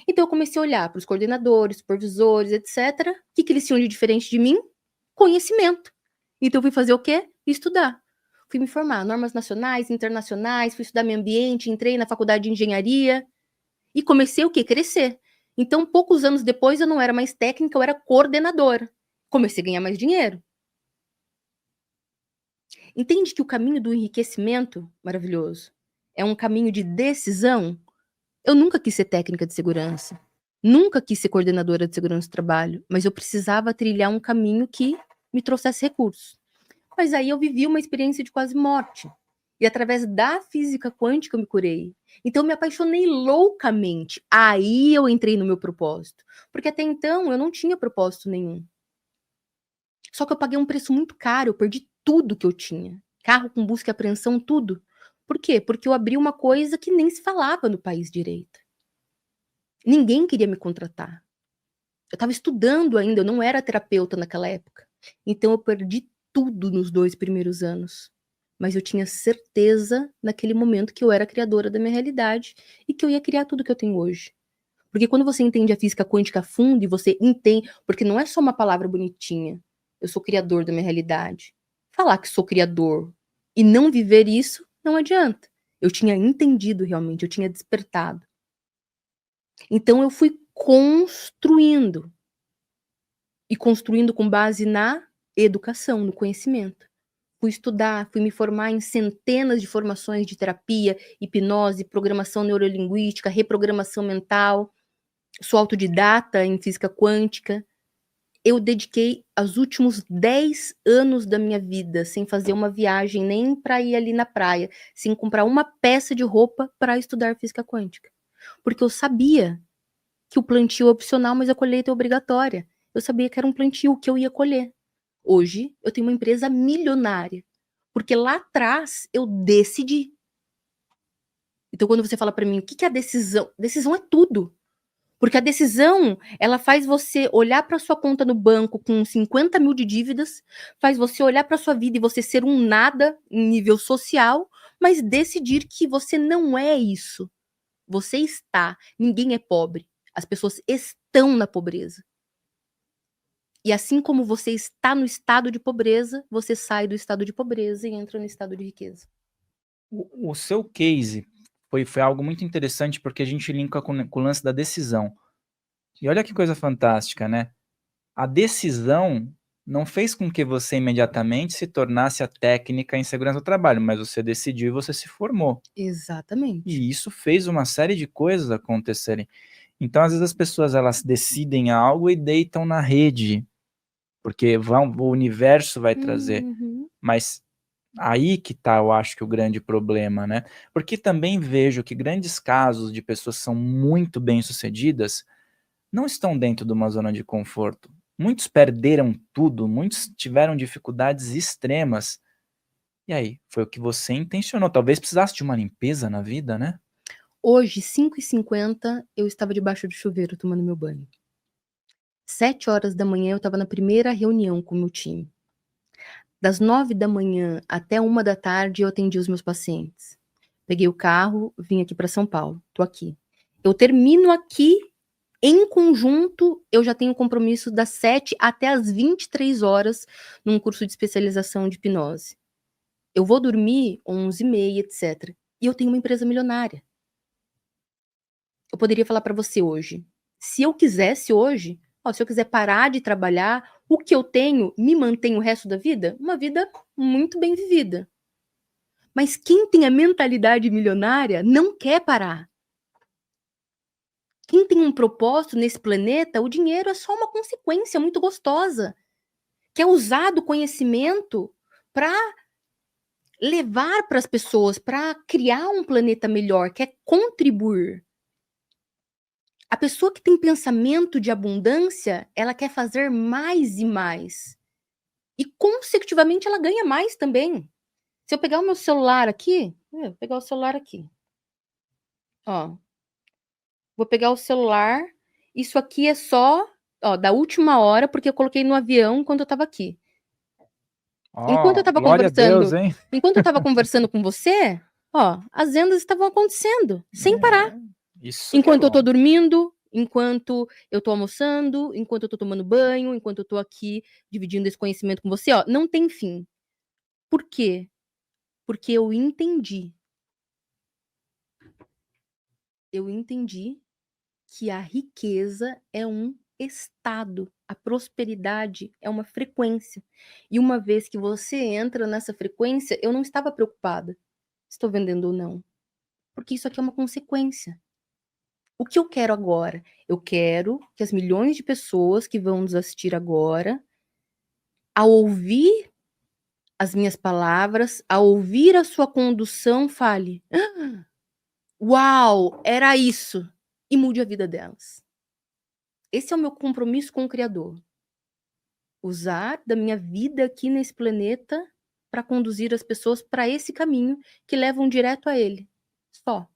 Então eu comecei a olhar para os coordenadores, supervisores, etc. O que eles tinham de diferente de mim? Conhecimento. Então eu fui fazer o quê? Estudar. Fui me formar, normas nacionais, internacionais, fui estudar meio ambiente, entrei na faculdade de engenharia e comecei o quê? Crescer. Então, poucos anos depois, eu não era mais técnica, eu era coordenadora. Comecei a ganhar mais dinheiro. Entende que o caminho do enriquecimento, maravilhoso, é um caminho de decisão? Eu nunca quis ser técnica de segurança, nunca quis ser coordenadora de segurança do trabalho, mas eu precisava trilhar um caminho que me trouxesse recursos. Mas aí eu vivi uma experiência de quase morte. E através da física quântica eu me curei. Então eu me apaixonei loucamente. Aí eu entrei no meu propósito. Porque até então eu não tinha propósito nenhum. Só que eu paguei um preço muito caro, eu perdi tudo que eu tinha. Carro com busca e apreensão, tudo. Por quê? Porque eu abri uma coisa que nem se falava no país direito. Ninguém queria me contratar. Eu estava estudando ainda, eu não era terapeuta naquela época. Então eu perdi tudo nos 2 primeiros anos. Mas eu tinha certeza naquele momento que eu era criadora da minha realidade e que eu ia criar tudo que eu tenho hoje. Porque quando você entende a física quântica a fundo e você entende, porque não é só uma palavra bonitinha. Eu sou criador da minha realidade. Falar que sou criador e não viver isso não adianta. Eu tinha entendido realmente, eu tinha despertado. Então eu fui construindo. E construindo com base na educação, no conhecimento. Fui estudar, fui me formar em centenas de formações de terapia, hipnose, programação neurolinguística, reprogramação mental. Sou autodidata em física quântica. Eu dediquei os últimos 10 anos da minha vida sem fazer uma viagem nem para ir ali na praia, sem comprar uma peça de roupa para estudar física quântica. Porque eu sabia que o plantio é opcional, mas a colheita é obrigatória. Eu sabia que era um plantio que eu ia colher. Hoje, eu tenho uma empresa milionária, porque lá atrás eu decidi. Então, quando você fala para mim, o que é a decisão? Decisão é tudo. Porque a decisão, ela faz você olhar para sua conta no banco com 50 mil de dívidas, faz você olhar para sua vida e você ser um nada em nível social, mas decidir que você não é isso. Você está. Ninguém é pobre. As pessoas estão na pobreza. E assim como você está no estado de pobreza, você sai do estado de pobreza e entra no estado de riqueza. O seu case foi algo muito interessante, porque a gente linka com o lance da decisão. E olha que coisa fantástica, né? A decisão não fez com que você imediatamente se tornasse a técnica em segurança do trabalho, mas você decidiu e você se formou. Exatamente. E isso fez uma série de coisas acontecerem. Então, às vezes as pessoas elas decidem algo e deitam na rede, porque o universo vai trazer. Mas aí que tá, eu acho que o grande problema, né? Porque também vejo que grandes casos de pessoas que são muito bem-sucedidas não estão dentro de uma zona de conforto. Muitos perderam tudo, muitos tiveram dificuldades extremas. E aí, foi o que você intencionou. Talvez precisasse de uma limpeza na vida, né? Hoje, 5h50, eu estava debaixo do chuveiro tomando meu banho. 7 horas da manhã, eu estava na primeira reunião com o meu time. Das 9 da manhã até 1 da tarde, eu atendi os meus pacientes. Peguei o carro, vim aqui para São Paulo. Tô aqui. Eu termino aqui, em conjunto, eu já tenho compromisso das 7 até as 23 horas num curso de especialização de hipnose. Eu vou dormir 11h30, etc. E eu tenho uma empresa milionária. Eu poderia falar para você hoje, se eu quisesse hoje, se eu quiser parar de trabalhar, o que eu tenho me mantém o resto da vida? Uma vida muito bem vivida. Mas quem tem a mentalidade milionária não quer parar. Quem tem um propósito nesse planeta, o dinheiro é só uma consequência muito gostosa. Que é usar do conhecimento para levar para as pessoas, para criar um planeta melhor, que é contribuir. A pessoa que tem pensamento de abundância, ela quer fazer mais e mais. E, consecutivamente, ela ganha mais também. Se eu pegar o meu celular aqui, vou pegar o celular aqui. Ó, vou pegar o celular. Isso aqui é só, da última hora, porque eu coloquei no avião enquanto eu estava aqui. Enquanto eu estava Glória a Deus, hein? Enquanto eu estava conversando com você, as vendas estavam acontecendo, sem parar. Isso Enquanto que é eu tô bom. dormindo, enquanto eu tô almoçando, enquanto eu tô tomando banho, enquanto eu tô aqui dividindo esse conhecimento com você, não tem fim. Por quê? Porque eu entendi. Eu entendi que a riqueza é um estado, a prosperidade é uma frequência. E uma vez que você entra nessa frequência, eu não estava preocupada se estou vendendo ou não. Porque isso aqui é uma consequência. O que eu quero agora? Eu quero que as milhões de pessoas que vão nos assistir agora, ao ouvir as minhas palavras, ao ouvir a sua condução, fale: uau, era isso! E mude a vida delas. Esse é o meu compromisso com o Criador. Usar da minha vida aqui nesse planeta para conduzir as pessoas para esse caminho que levam direto a Ele. Só.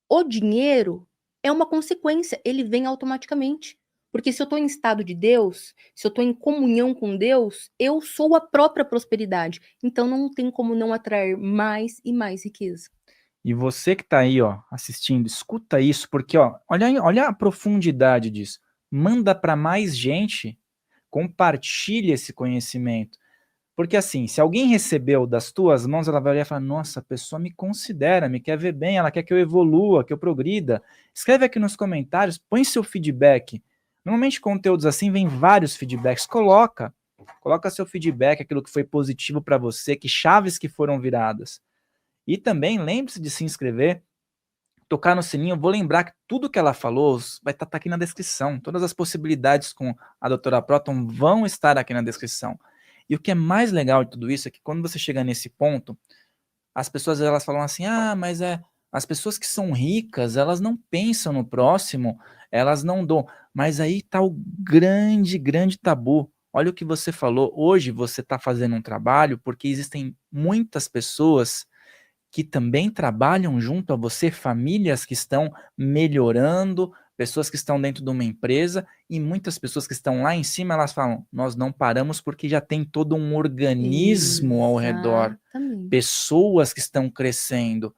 O dinheiro é uma consequência, ele vem automaticamente. Porque se eu estou em estado de Deus, se eu estou em comunhão com Deus, eu sou a própria prosperidade. Então não tem como não atrair mais e mais riqueza. E você que está aí, assistindo, escuta isso, porque, olha a profundidade disso. Manda para mais gente, compartilha esse conhecimento. Porque assim, se alguém recebeu das tuas mãos, ela vai olhar e falar, nossa, a pessoa me considera, me quer ver bem, ela quer que eu evolua, que eu progrida. Escreve aqui nos comentários, põe seu feedback. Normalmente conteúdos assim, vem vários feedbacks, coloca. Coloca seu feedback, aquilo que foi positivo para você, que chaves que foram viradas. E também lembre-se de se inscrever, tocar no sininho. Eu vou lembrar que tudo que ela falou vai estar aqui na descrição. Todas as possibilidades com a doutora Proton vão estar aqui na descrição. E o que é mais legal de tudo isso é que quando você chega nesse ponto, as pessoas elas falam assim, mas as pessoas que são ricas, elas não pensam no próximo, elas não dão. Mas aí está o grande, grande tabu. Olha o que você falou. Hoje você está fazendo um trabalho porque existem muitas pessoas que também trabalham junto a você, famílias que estão melhorando, pessoas que estão dentro de uma empresa, e muitas pessoas que estão lá em cima, elas falam, nós não paramos porque já tem todo um organismo ao redor, pessoas que estão crescendo.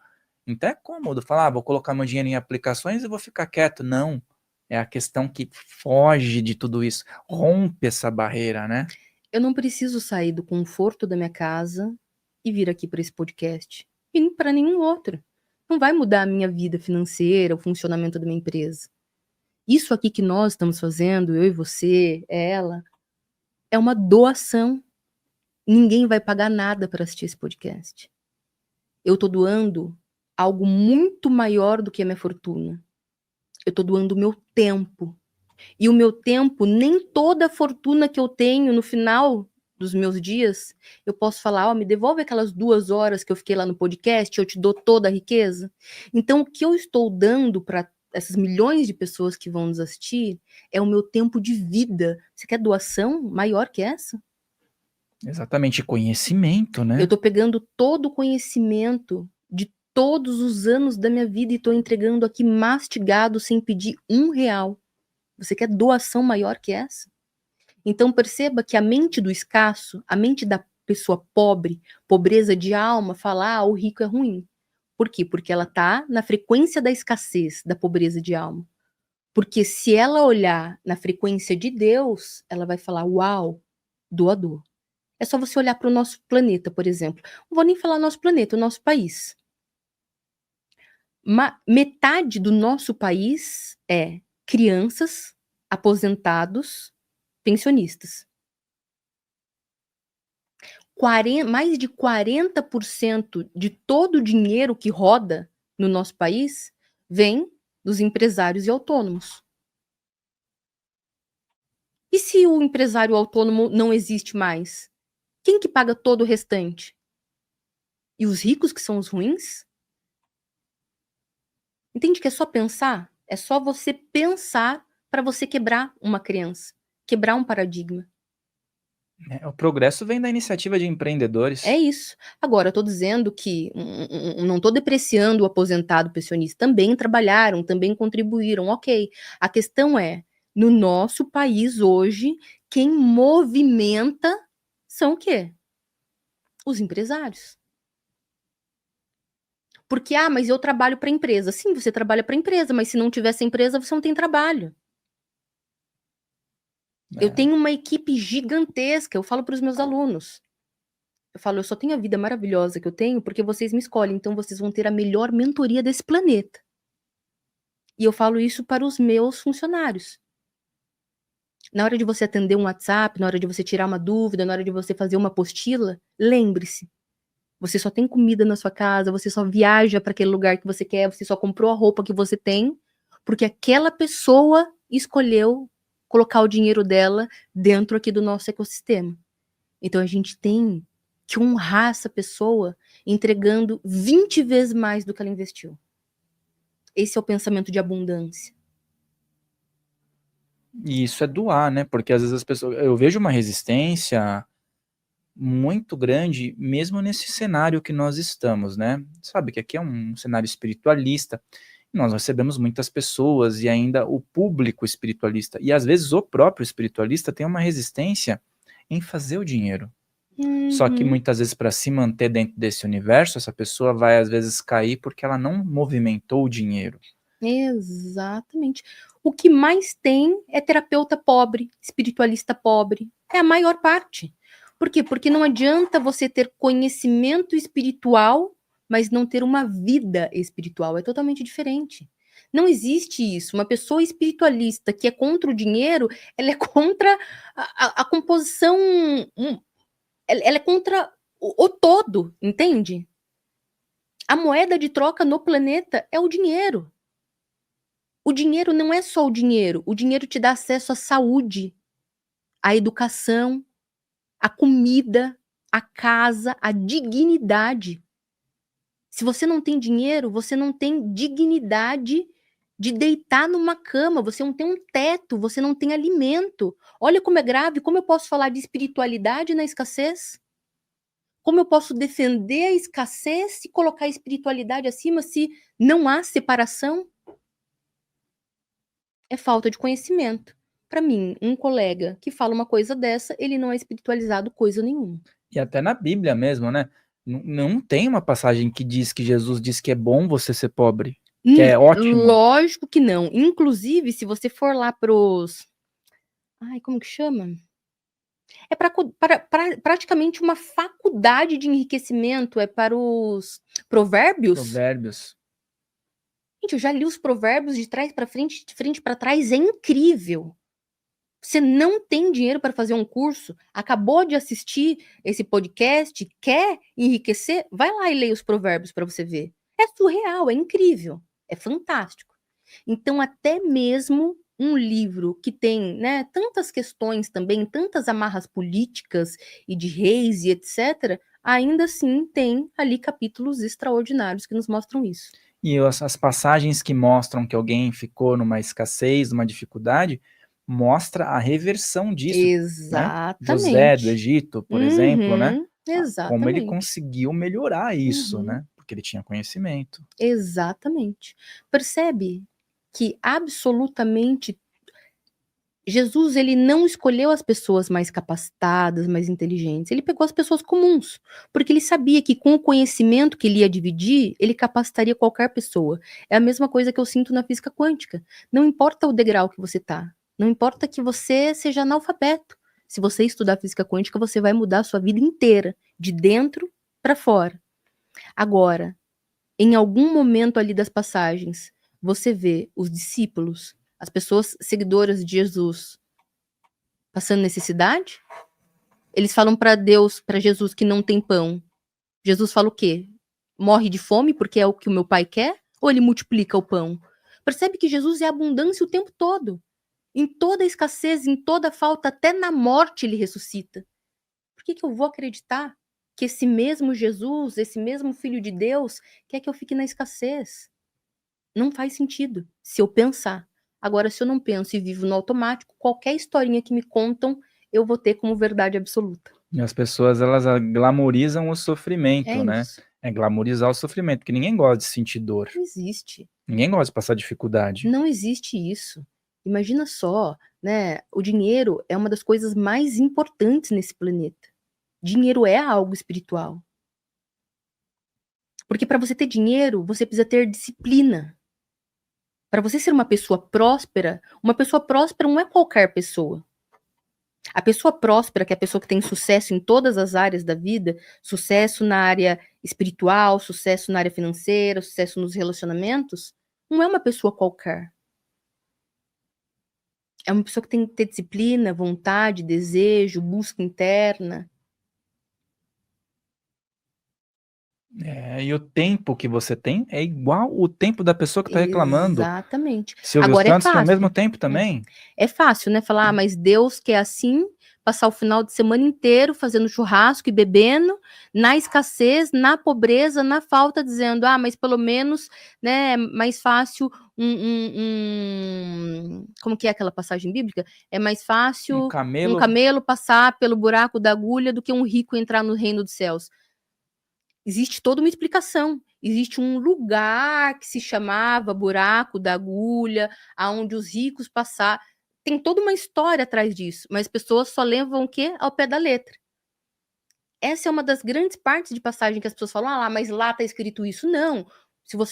Então é cômodo falar, vou colocar meu dinheiro em aplicações e vou ficar quieto. Não, é a questão que foge de tudo isso, rompe essa barreira, né? Eu não preciso sair do conforto da minha casa e vir aqui para esse podcast. E para nenhum outro. Não vai mudar a minha vida financeira, o funcionamento da minha empresa. Isso aqui que nós estamos fazendo, eu e você, ela, é uma doação. Ninguém vai pagar nada para assistir esse podcast. Eu estou doando algo muito maior do que a minha fortuna. Eu estou doando o meu tempo. E o meu tempo, nem toda a fortuna que eu tenho no final dos meus dias, eu posso falar, me devolve aquelas 2 horas que eu fiquei lá no podcast, eu te dou toda a riqueza. Então, o que eu estou dando para essas milhões de pessoas que vão nos assistir é o meu tempo de vida. Você quer doação maior que essa? Exatamente, conhecimento, né? Eu estou pegando todo o conhecimento de todos os anos da minha vida e estou entregando aqui mastigado sem pedir R$1. Você quer doação maior que essa? Então perceba que a mente do escasso, a mente da pessoa pobre, pobreza de alma, fala, o rico é ruim. Por quê? Porque ela está na frequência da escassez, da pobreza de alma. Porque se ela olhar na frequência de Deus, ela vai falar, uau, doador. É só você olhar para o nosso planeta, por exemplo. Não vou nem falar nosso planeta, o nosso país. Metade do nosso país é crianças, aposentados, pensionistas. Mais de 40% de todo o dinheiro que roda no nosso país vem dos empresários e autônomos. E se o empresário autônomo não existe mais? Quem que paga todo o restante? E os ricos que são os ruins? Entende que é só pensar? É só você pensar para você quebrar uma crença, quebrar um paradigma. O progresso vem da iniciativa de empreendedores. É isso. Agora, eu estou dizendo que não estou depreciando o aposentado pensionista. Também trabalharam, também contribuíram, ok. A questão é, no nosso país hoje, quem movimenta são o quê? Os empresários. Porque, mas eu trabalho para a empresa. Sim, você trabalha para a empresa, mas se não tivesse empresa, você não tem trabalho. Eu tenho uma equipe gigantesca, eu falo para os meus alunos. Eu falo, eu só tenho a vida maravilhosa que eu tenho porque vocês me escolhem, então vocês vão ter a melhor mentoria desse planeta. E eu falo isso para os meus funcionários. Na hora de você atender um WhatsApp, na hora de você tirar uma dúvida, na hora de você fazer uma apostila, lembre-se, você só tem comida na sua casa, você só viaja para aquele lugar que você quer, você só comprou a roupa que você tem, porque aquela pessoa escolheu colocar o dinheiro dela dentro aqui do nosso ecossistema. Então a gente tem que honrar essa pessoa entregando 20 vezes mais do que ela investiu. Esse é o pensamento de abundância. E isso é doar, né? Porque às vezes as pessoas, eu vejo uma resistência muito grande, mesmo nesse cenário que nós estamos, né? Sabe que aqui é um cenário espiritualista, nós recebemos muitas pessoas e ainda o público espiritualista, e às vezes o próprio espiritualista tem uma resistência em fazer o dinheiro. Só que muitas vezes para se manter dentro desse universo, essa pessoa vai às vezes cair porque ela não movimentou o dinheiro. Exatamente. O que mais tem é terapeuta pobre, espiritualista pobre. É a maior parte. Por quê? Porque não adianta você ter conhecimento espiritual, mas não ter uma vida espiritual. É totalmente diferente. Não existe isso. Uma pessoa espiritualista que é contra o dinheiro, ela é contra a composição, ela é contra o todo, entende? A moeda de troca no planeta é o dinheiro. O dinheiro não é só o dinheiro te dá acesso à saúde, à educação, à comida, à casa, à dignidade. Se você não tem dinheiro, você não tem dignidade de deitar numa cama, você não tem um teto, você não tem alimento. Olha como é grave, como eu posso falar de espiritualidade na escassez? Como eu posso defender a escassez e colocar a espiritualidade acima se não há separação? É falta de conhecimento. Para mim, um colega que fala uma coisa dessa, ele não é espiritualizado coisa nenhuma. E até na Bíblia mesmo, né? Não tem uma passagem que diz que Jesus diz que é bom você ser pobre, que é ótimo. Lógico que não. Inclusive, se você for lá pros... Ai, como que chama? É praticamente uma faculdade de enriquecimento, é para os provérbios. Provérbios. Gente, eu já li os provérbios de trás para frente, de frente para trás, é incrível. Você não tem dinheiro para fazer um curso, acabou de assistir esse podcast, quer enriquecer? Vai lá e leia os provérbios para você ver. É surreal, é incrível, é fantástico. Então, até mesmo um livro que tem, né, tantas questões também, tantas amarras políticas e de reis e etc., ainda assim tem ali capítulos extraordinários que nos mostram isso. E as passagens que mostram que alguém ficou numa escassez, numa dificuldade, mostra a reversão disso, né? Exatamente. José do Egito, por exemplo, né? Exatamente. Como ele conseguiu melhorar isso, né? Porque ele tinha conhecimento. Exatamente. Percebe que absolutamente Jesus, ele não escolheu as pessoas mais capacitadas, mais inteligentes, ele pegou as pessoas comuns, porque ele sabia que com o conhecimento que ele ia dividir, ele capacitaria qualquer pessoa. É a mesma coisa que eu sinto na física quântica. Não importa o degrau que você tá, não importa que você seja analfabeto. Se você estudar física quântica, você vai mudar a sua vida inteira, de dentro para fora. Agora, em algum momento ali das passagens, você vê os discípulos, as pessoas seguidoras de Jesus, passando necessidade? Eles falam para Deus, para Jesus, que não tem pão. Jesus fala o quê? Morre de fome porque é o que o meu pai quer? Ou ele multiplica o pão? Percebe que Jesus é abundância o tempo todo. Em toda escassez, em toda falta, até na morte ele ressuscita. Por que eu vou acreditar que esse mesmo Jesus, esse mesmo Filho de Deus, quer que eu fique na escassez? Não faz sentido, se eu pensar. Agora, se eu não penso e vivo no automático, qualquer historinha que me contam, eu vou ter como verdade absoluta. E as pessoas, elas glamorizam o sofrimento, né? Isso. É glamorizar o sofrimento, porque ninguém gosta de sentir dor. Não existe. Ninguém gosta de passar dificuldade. Não existe isso. Imagina só, né? O dinheiro é uma das coisas mais importantes nesse planeta. Dinheiro é algo espiritual. Porque para você ter dinheiro, você precisa ter disciplina. Para você ser uma pessoa próspera não é qualquer pessoa. A pessoa próspera, que é a pessoa que tem sucesso em todas as áreas da vida, sucesso na área espiritual, sucesso na área financeira, sucesso nos relacionamentos, não é uma pessoa qualquer. É uma pessoa que tem que ter disciplina, vontade, desejo, busca interna. E o tempo que você tem é igual o tempo da pessoa que está reclamando. Exatamente. Silvio Agora Santos é tem o fácil. mesmo tempo também. É fácil, né? Falar, mas Deus quer assim, passar o final de semana inteiro fazendo churrasco e bebendo, na escassez, na pobreza, na falta, dizendo, mas pelo menos, né, mais fácil como que é aquela passagem bíblica? É mais fácil um camelo passar pelo buraco da agulha do que um rico entrar no reino dos céus. Existe toda uma explicação. Existe um lugar que se chamava buraco da agulha, aonde os ricos passaram. Tem toda uma história atrás disso, mas as pessoas só levam o quê? Ao pé da letra. Essa é uma das grandes partes de passagem que as pessoas falam, mas lá está escrito isso. Não.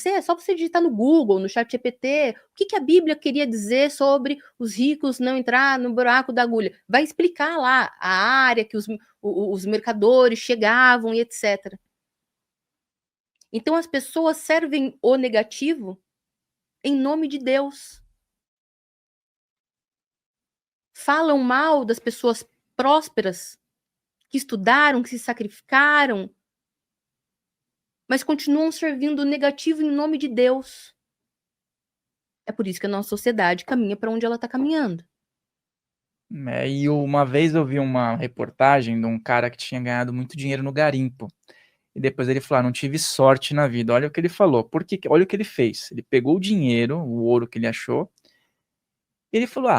É só você digitar no Google, no ChatGPT, o que a Bíblia queria dizer sobre os ricos não entrar no buraco da agulha. Vai explicar lá a área que os mercadores chegavam e etc. Então as pessoas servem o negativo em nome de Deus. Falam mal das pessoas prósperas, que estudaram, que se sacrificaram, mas continuam servindo o negativo em nome de Deus. É por isso que a nossa sociedade caminha para onde ela está caminhando. E uma vez eu vi uma reportagem de um cara que tinha ganhado muito dinheiro no garimpo. E depois ele falou, não tive sorte na vida. Olha o que ele falou. Olha o que ele fez. Ele pegou o dinheiro, o ouro que ele achou, e ele falou,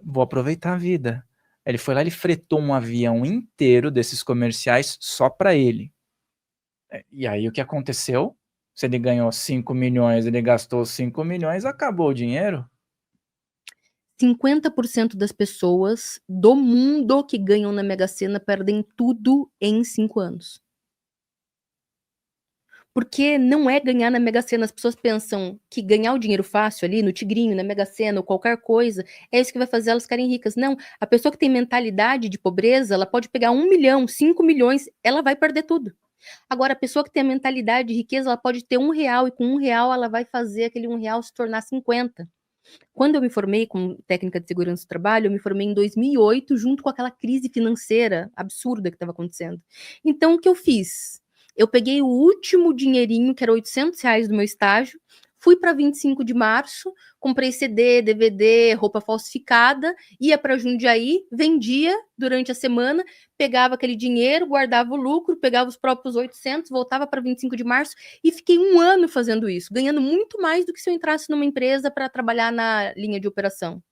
vou aproveitar a vida. Ele foi lá, ele fretou um avião inteiro desses comerciais só para ele. E aí o que aconteceu? Se ele ganhou 5 milhões, ele gastou 5 milhões, acabou o dinheiro. 50% das pessoas do mundo que ganham na Mega Sena perdem tudo em 5 anos. Porque não é ganhar na Mega Sena. As pessoas pensam que ganhar o dinheiro fácil ali, no Tigrinho, na Mega Sena ou qualquer coisa, é isso que vai fazer elas ficarem ricas. Não, a pessoa que tem mentalidade de pobreza, ela pode pegar 1 milhão, 5 milhões, ela vai perder tudo. Agora, a pessoa que tem a mentalidade de riqueza, ela pode ter R$1 e com R$1 ela vai fazer aquele R$1 se tornar 50. Quando eu me formei como técnica de segurança do trabalho, eu me formei em 2008, junto com aquela crise financeira absurda que estava acontecendo. Então, o que eu fiz? Eu peguei o último dinheirinho, que era R$800 do meu estágio, fui para 25 de março, comprei CD, DVD, roupa falsificada, ia para Jundiaí, vendia durante a semana, pegava aquele dinheiro, guardava o lucro, pegava os próprios 800, voltava para 25 de março e fiquei 1 ano fazendo isso, ganhando muito mais do que se eu entrasse numa empresa para trabalhar na linha de operação.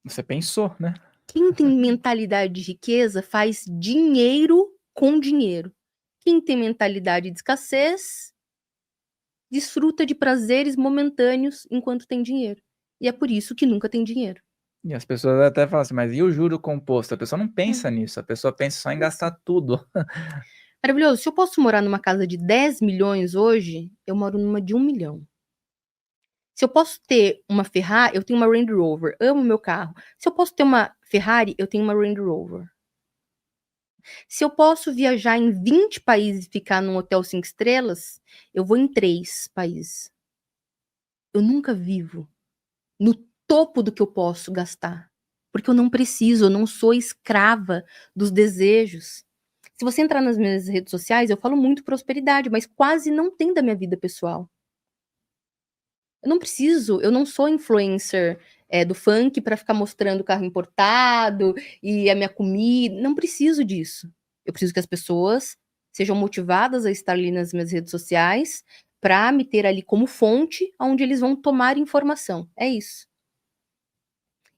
Você pensou, né? Quem tem mentalidade de riqueza faz dinheiro com dinheiro. Quem tem mentalidade de escassez desfruta de prazeres momentâneos enquanto tem dinheiro. E é por isso que nunca tem dinheiro. E as pessoas até falam assim, mas e o juro composto? A pessoa não pensa nisso, a pessoa pensa só em gastar tudo. Maravilhoso. Se eu posso morar numa casa de 10 milhões hoje, eu moro numa de 1 milhão. Se eu posso ter uma Ferrari, eu tenho uma Range Rover, amo meu carro. Se eu posso ter uma Ferrari, eu tenho uma Range Rover. Se eu posso viajar em 20 países e ficar num hotel 5 estrelas, eu vou em 3 países. Eu nunca vivo no topo do que eu posso gastar, porque eu não preciso, eu não sou escrava dos desejos. Se você entrar nas minhas redes sociais, eu falo muito prosperidade, mas quase não tem da minha vida pessoal. Eu não preciso, eu não sou influencer do funk para ficar mostrando o carro importado e a minha comida. Não preciso disso. Eu preciso que as pessoas sejam motivadas a estar ali nas minhas redes sociais para me ter ali como fonte onde eles vão tomar informação. É isso.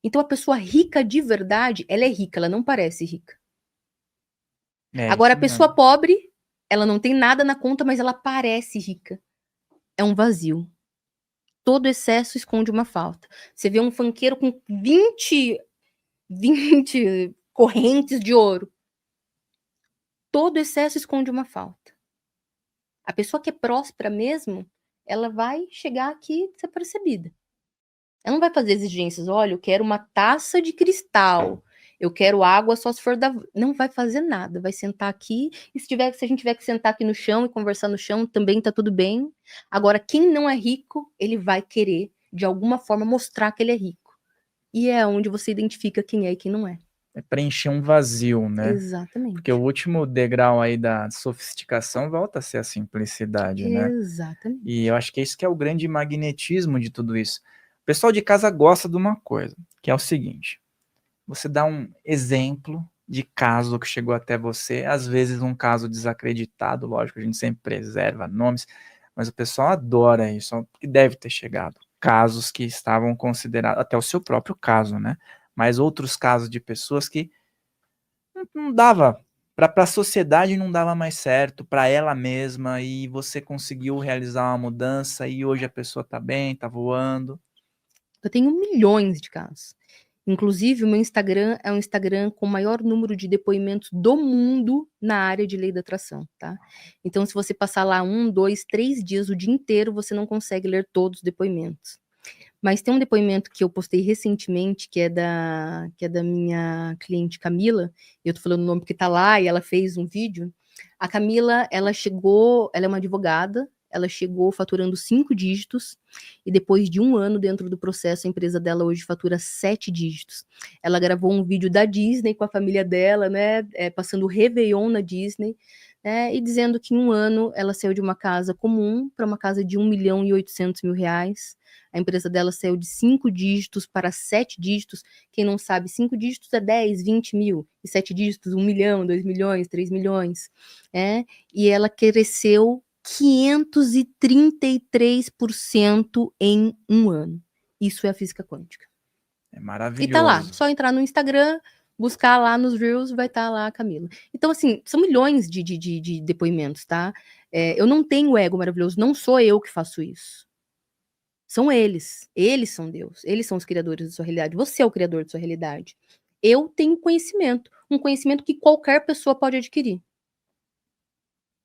Então a pessoa rica de verdade, ela é rica, ela não parece rica. Agora a pessoa pobre, ela não tem nada na conta, mas ela parece rica. É um vazio. Todo excesso esconde uma falta. Você vê um funkeiro com 20 correntes de ouro. Todo excesso esconde uma falta. A pessoa que é próspera mesmo, ela vai chegar aqui desapercebida. Ela não vai fazer exigências. Olha, eu quero uma taça de cristal. Eu quero água só se for da... Não vai fazer nada. Vai sentar aqui. E se a gente tiver que sentar aqui no chão e conversar no chão, também tá tudo bem. Agora, quem não é rico, ele vai querer, de alguma forma, mostrar que ele é rico. E é onde você identifica quem é e quem não é. É preencher um vazio, né? Exatamente. Porque o último degrau aí da sofisticação volta a ser a simplicidade, né? Exatamente. E eu acho que é isso que é o grande magnetismo de tudo isso. O pessoal de casa gosta de uma coisa, que é o seguinte: você dá um exemplo de caso que chegou até você, às vezes um caso desacreditado, lógico, a gente sempre preserva nomes, mas o pessoal adora isso, que deve ter chegado. Casos que estavam considerados, até o seu próprio caso, né? Mas outros casos de pessoas que não dava, para a sociedade não dava mais certo, para ela mesma, e você conseguiu realizar uma mudança, e hoje a pessoa tá bem, tá voando. Eu tenho milhões de casos. Inclusive, o meu Instagram é um Instagram com o maior número de depoimentos do mundo na área de lei da atração, tá? Então, se você passar lá 1, 2, 3 dias, o dia inteiro, você não consegue ler todos os depoimentos. Mas tem um depoimento que eu postei recentemente, que é da minha cliente Camila, eu tô falando o nome porque tá lá, e ela fez um vídeo. A Camila, ela é uma advogada, ela chegou faturando 5 dígitos, e depois de 1 ano dentro do processo, a empresa dela hoje fatura 7 dígitos. Ela gravou um vídeo da Disney com a família dela, né, passando o Réveillon na Disney, né, e dizendo que em 1 ano ela saiu de uma casa comum para uma casa de R$ 1.800.000. A empresa dela saiu de 5 dígitos para 7 dígitos. Quem não sabe, 5 dígitos é 10, 20 mil, e 7 dígitos, 1 milhão, 2 milhões, 3 milhões, e ela cresceu 533% em 1 ano. Isso é a física quântica. É E tá lá, maravilhoso. só entrar no Instagram, buscar lá nos Reels, vai estar lá a Camila. Então, assim, são milhões de depoimentos, tá? Eu não tenho ego maravilhoso, não sou eu que faço isso. São eles são Deus, eles são os criadores da sua realidade, você é o criador da sua realidade. Eu tenho conhecimento, um conhecimento que qualquer pessoa pode adquirir.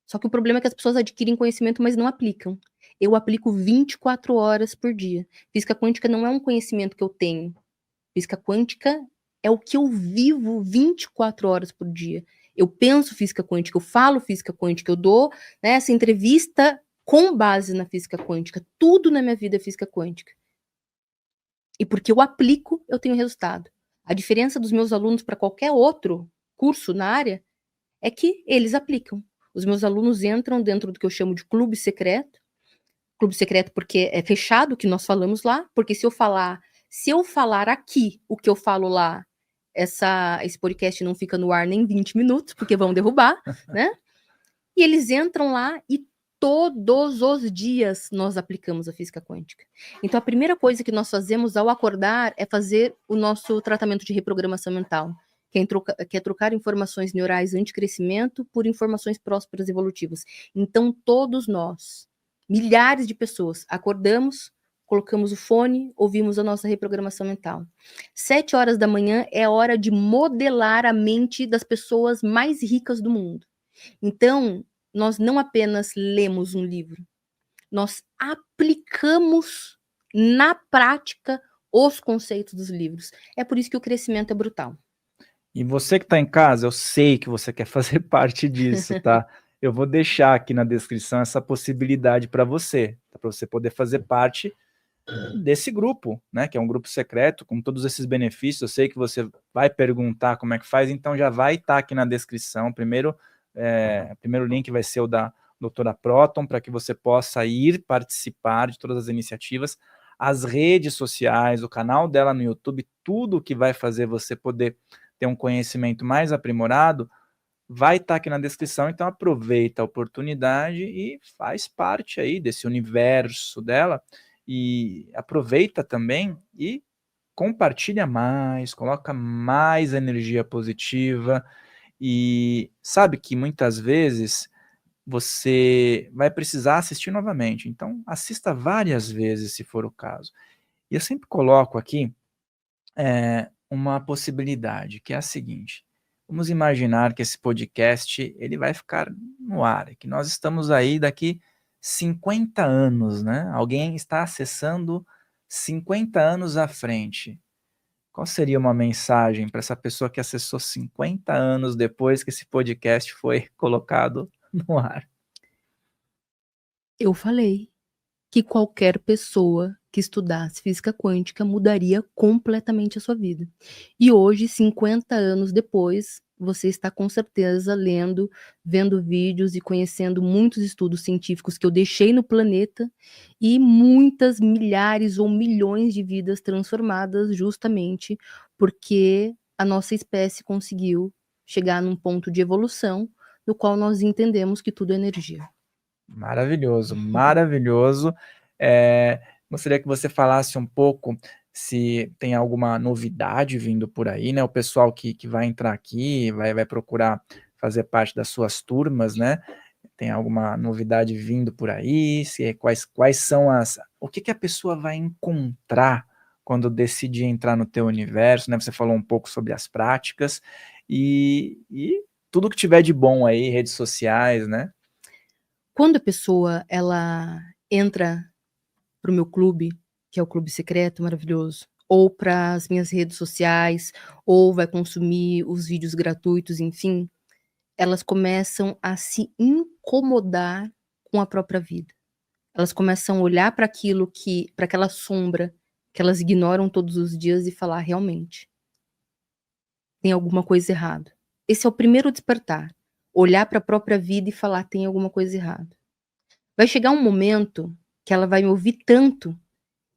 Só que o problema é que as pessoas adquirem conhecimento, mas não aplicam. Eu aplico 24 horas por dia. Física quântica não é um conhecimento que eu tenho. Física quântica é o que eu vivo 24 horas por dia. Eu penso física quântica, eu falo física quântica, eu dou, né, essa entrevista com base na física quântica. Tudo na minha vida é física quântica. E porque eu aplico, eu tenho resultado. A diferença dos meus alunos para qualquer outro curso na área é que eles aplicam. Os meus alunos entram dentro do que eu chamo de clube secreto porque é fechado o que nós falamos lá, porque se eu falar aqui o que eu falo lá, esse podcast não fica no ar nem 20 minutos, porque vão derrubar, né? E eles entram lá e todos os dias nós aplicamos a física quântica. Então, a primeira coisa que nós fazemos ao acordar é fazer o nosso tratamento de reprogramação mental, que é trocar informações neurais anticrescimento por informações prósperas evolutivas. Então, todos nós, milhares de pessoas, acordamos, colocamos o fone, ouvimos a nossa reprogramação mental. 7 horas da manhã é a hora de modelar a mente das pessoas mais ricas do mundo. Então, nós não apenas lemos um livro, nós aplicamos na prática os conceitos dos livros. É por isso que o crescimento é brutal. E você que está em casa, eu sei que você quer fazer parte disso, tá? Eu vou deixar aqui na descrição essa possibilidade para você poder fazer parte desse grupo, né? Que é um grupo secreto, com todos esses benefícios. Eu sei que você vai perguntar como é que faz, então já vai estar aqui na descrição. O primeiro link vai ser o da doutora Proton, para que você possa ir participar de todas as iniciativas, as redes sociais, o canal dela no YouTube, tudo que vai fazer você poder ter um conhecimento mais aprimorado, vai estar aqui na descrição. Então aproveita a oportunidade e faz parte aí desse universo dela, e aproveita também e compartilha mais, coloca mais energia positiva, e sabe que muitas vezes você vai precisar assistir novamente, então assista várias vezes se for o caso. E eu sempre coloco aqui uma possibilidade, que é a seguinte: vamos imaginar que esse podcast ele vai ficar no ar, que nós estamos aí daqui 50 anos, né? Alguém está acessando 50 anos à frente. Qual seria uma mensagem para essa pessoa que acessou 50 anos depois que esse podcast foi colocado no ar? Eu falei que qualquer pessoa que estudasse física quântica mudaria completamente a sua vida. E hoje, 50 anos depois, você está com certeza lendo, vendo vídeos e conhecendo muitos estudos científicos que eu deixei no planeta, e muitas milhares ou milhões de vidas transformadas justamente porque a nossa espécie conseguiu chegar num ponto de evolução no qual nós entendemos que tudo é energia. Maravilhoso, maravilhoso. Gostaria que você falasse um pouco se tem alguma novidade vindo por aí, né? O pessoal que vai entrar aqui, vai procurar fazer parte das suas turmas, né? Tem alguma novidade vindo por aí? Quais são o que a pessoa vai encontrar quando decidir entrar no teu universo, né? Você falou um pouco sobre as práticas e tudo que tiver de bom aí, redes sociais, né? Quando a pessoa ela entra para o meu clube, que é o clube secreto maravilhoso, ou para as minhas redes sociais, ou vai consumir os vídeos gratuitos, enfim, elas começam a se incomodar com a própria vida. Elas começam a olhar para aquela sombra que elas ignoram todos os dias e falar: "Realmente, tem alguma coisa errada". Esse é o primeiro despertar, olhar para a própria vida e falar: "Tem alguma coisa errada". Vai chegar um momento que ela vai me ouvir tanto,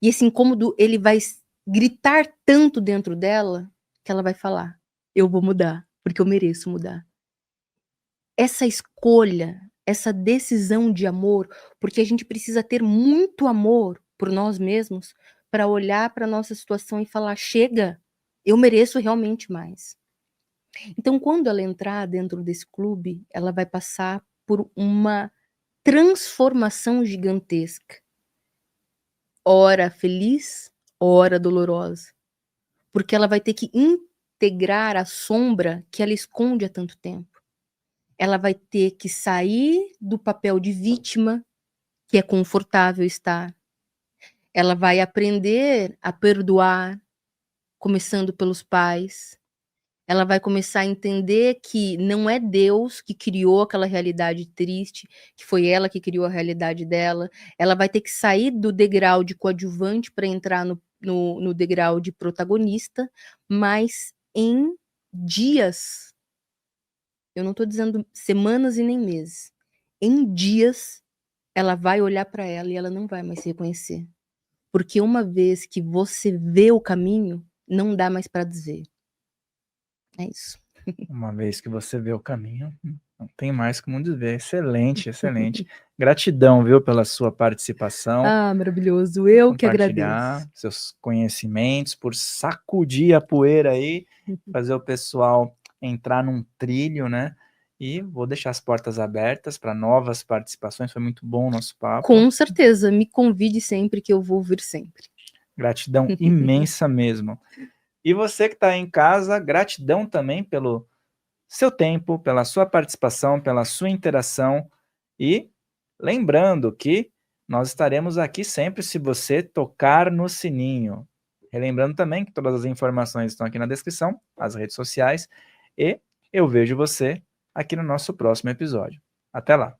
e esse incômodo ele vai gritar tanto dentro dela, que ela vai falar: "Eu vou mudar, porque eu mereço mudar". Essa escolha, essa decisão de amor, porque a gente precisa ter muito amor por nós mesmos, para olhar para nossa situação e falar: "Chega, eu mereço realmente mais". Então quando ela entrar dentro desse clube, ela vai passar por uma transformação gigantesca. Ora feliz, ora dolorosa, porque ela vai ter que integrar a sombra que ela esconde há tanto tempo. Ela vai ter que sair do papel de vítima, que é confortável estar. Ela vai aprender a perdoar, começando pelos pais. Ela vai começar a entender que não é Deus que criou aquela realidade triste, que foi ela que criou a realidade dela. Ela vai ter que sair do degrau de coadjuvante para entrar no degrau de protagonista, mas em dias, eu não estou dizendo semanas e nem meses, em dias ela vai olhar para ela e ela não vai mais se reconhecer. Porque uma vez que você vê o caminho, não dá mais para desver. É isso. Uma vez que você vê o caminho, não tem mais como desver. Excelente, excelente. Gratidão, viu, pela sua participação, Ah, maravilhoso. por Eu que compartilhar agradeço. seus conhecimentos, por sacudir a poeira aí, fazer o pessoal entrar num trilho, né? E vou deixar as portas abertas para novas participações. Foi muito bom o nosso papo. Com certeza, me convide sempre que eu vou vir sempre. Gratidão imensa mesmo. E você que está aí em casa, gratidão também pelo seu tempo, pela sua participação, pela sua interação. E lembrando que nós estaremos aqui sempre se você tocar no sininho. Relembrando também que todas as informações estão aqui na descrição, as redes sociais, e eu vejo você aqui no nosso próximo episódio. Até lá!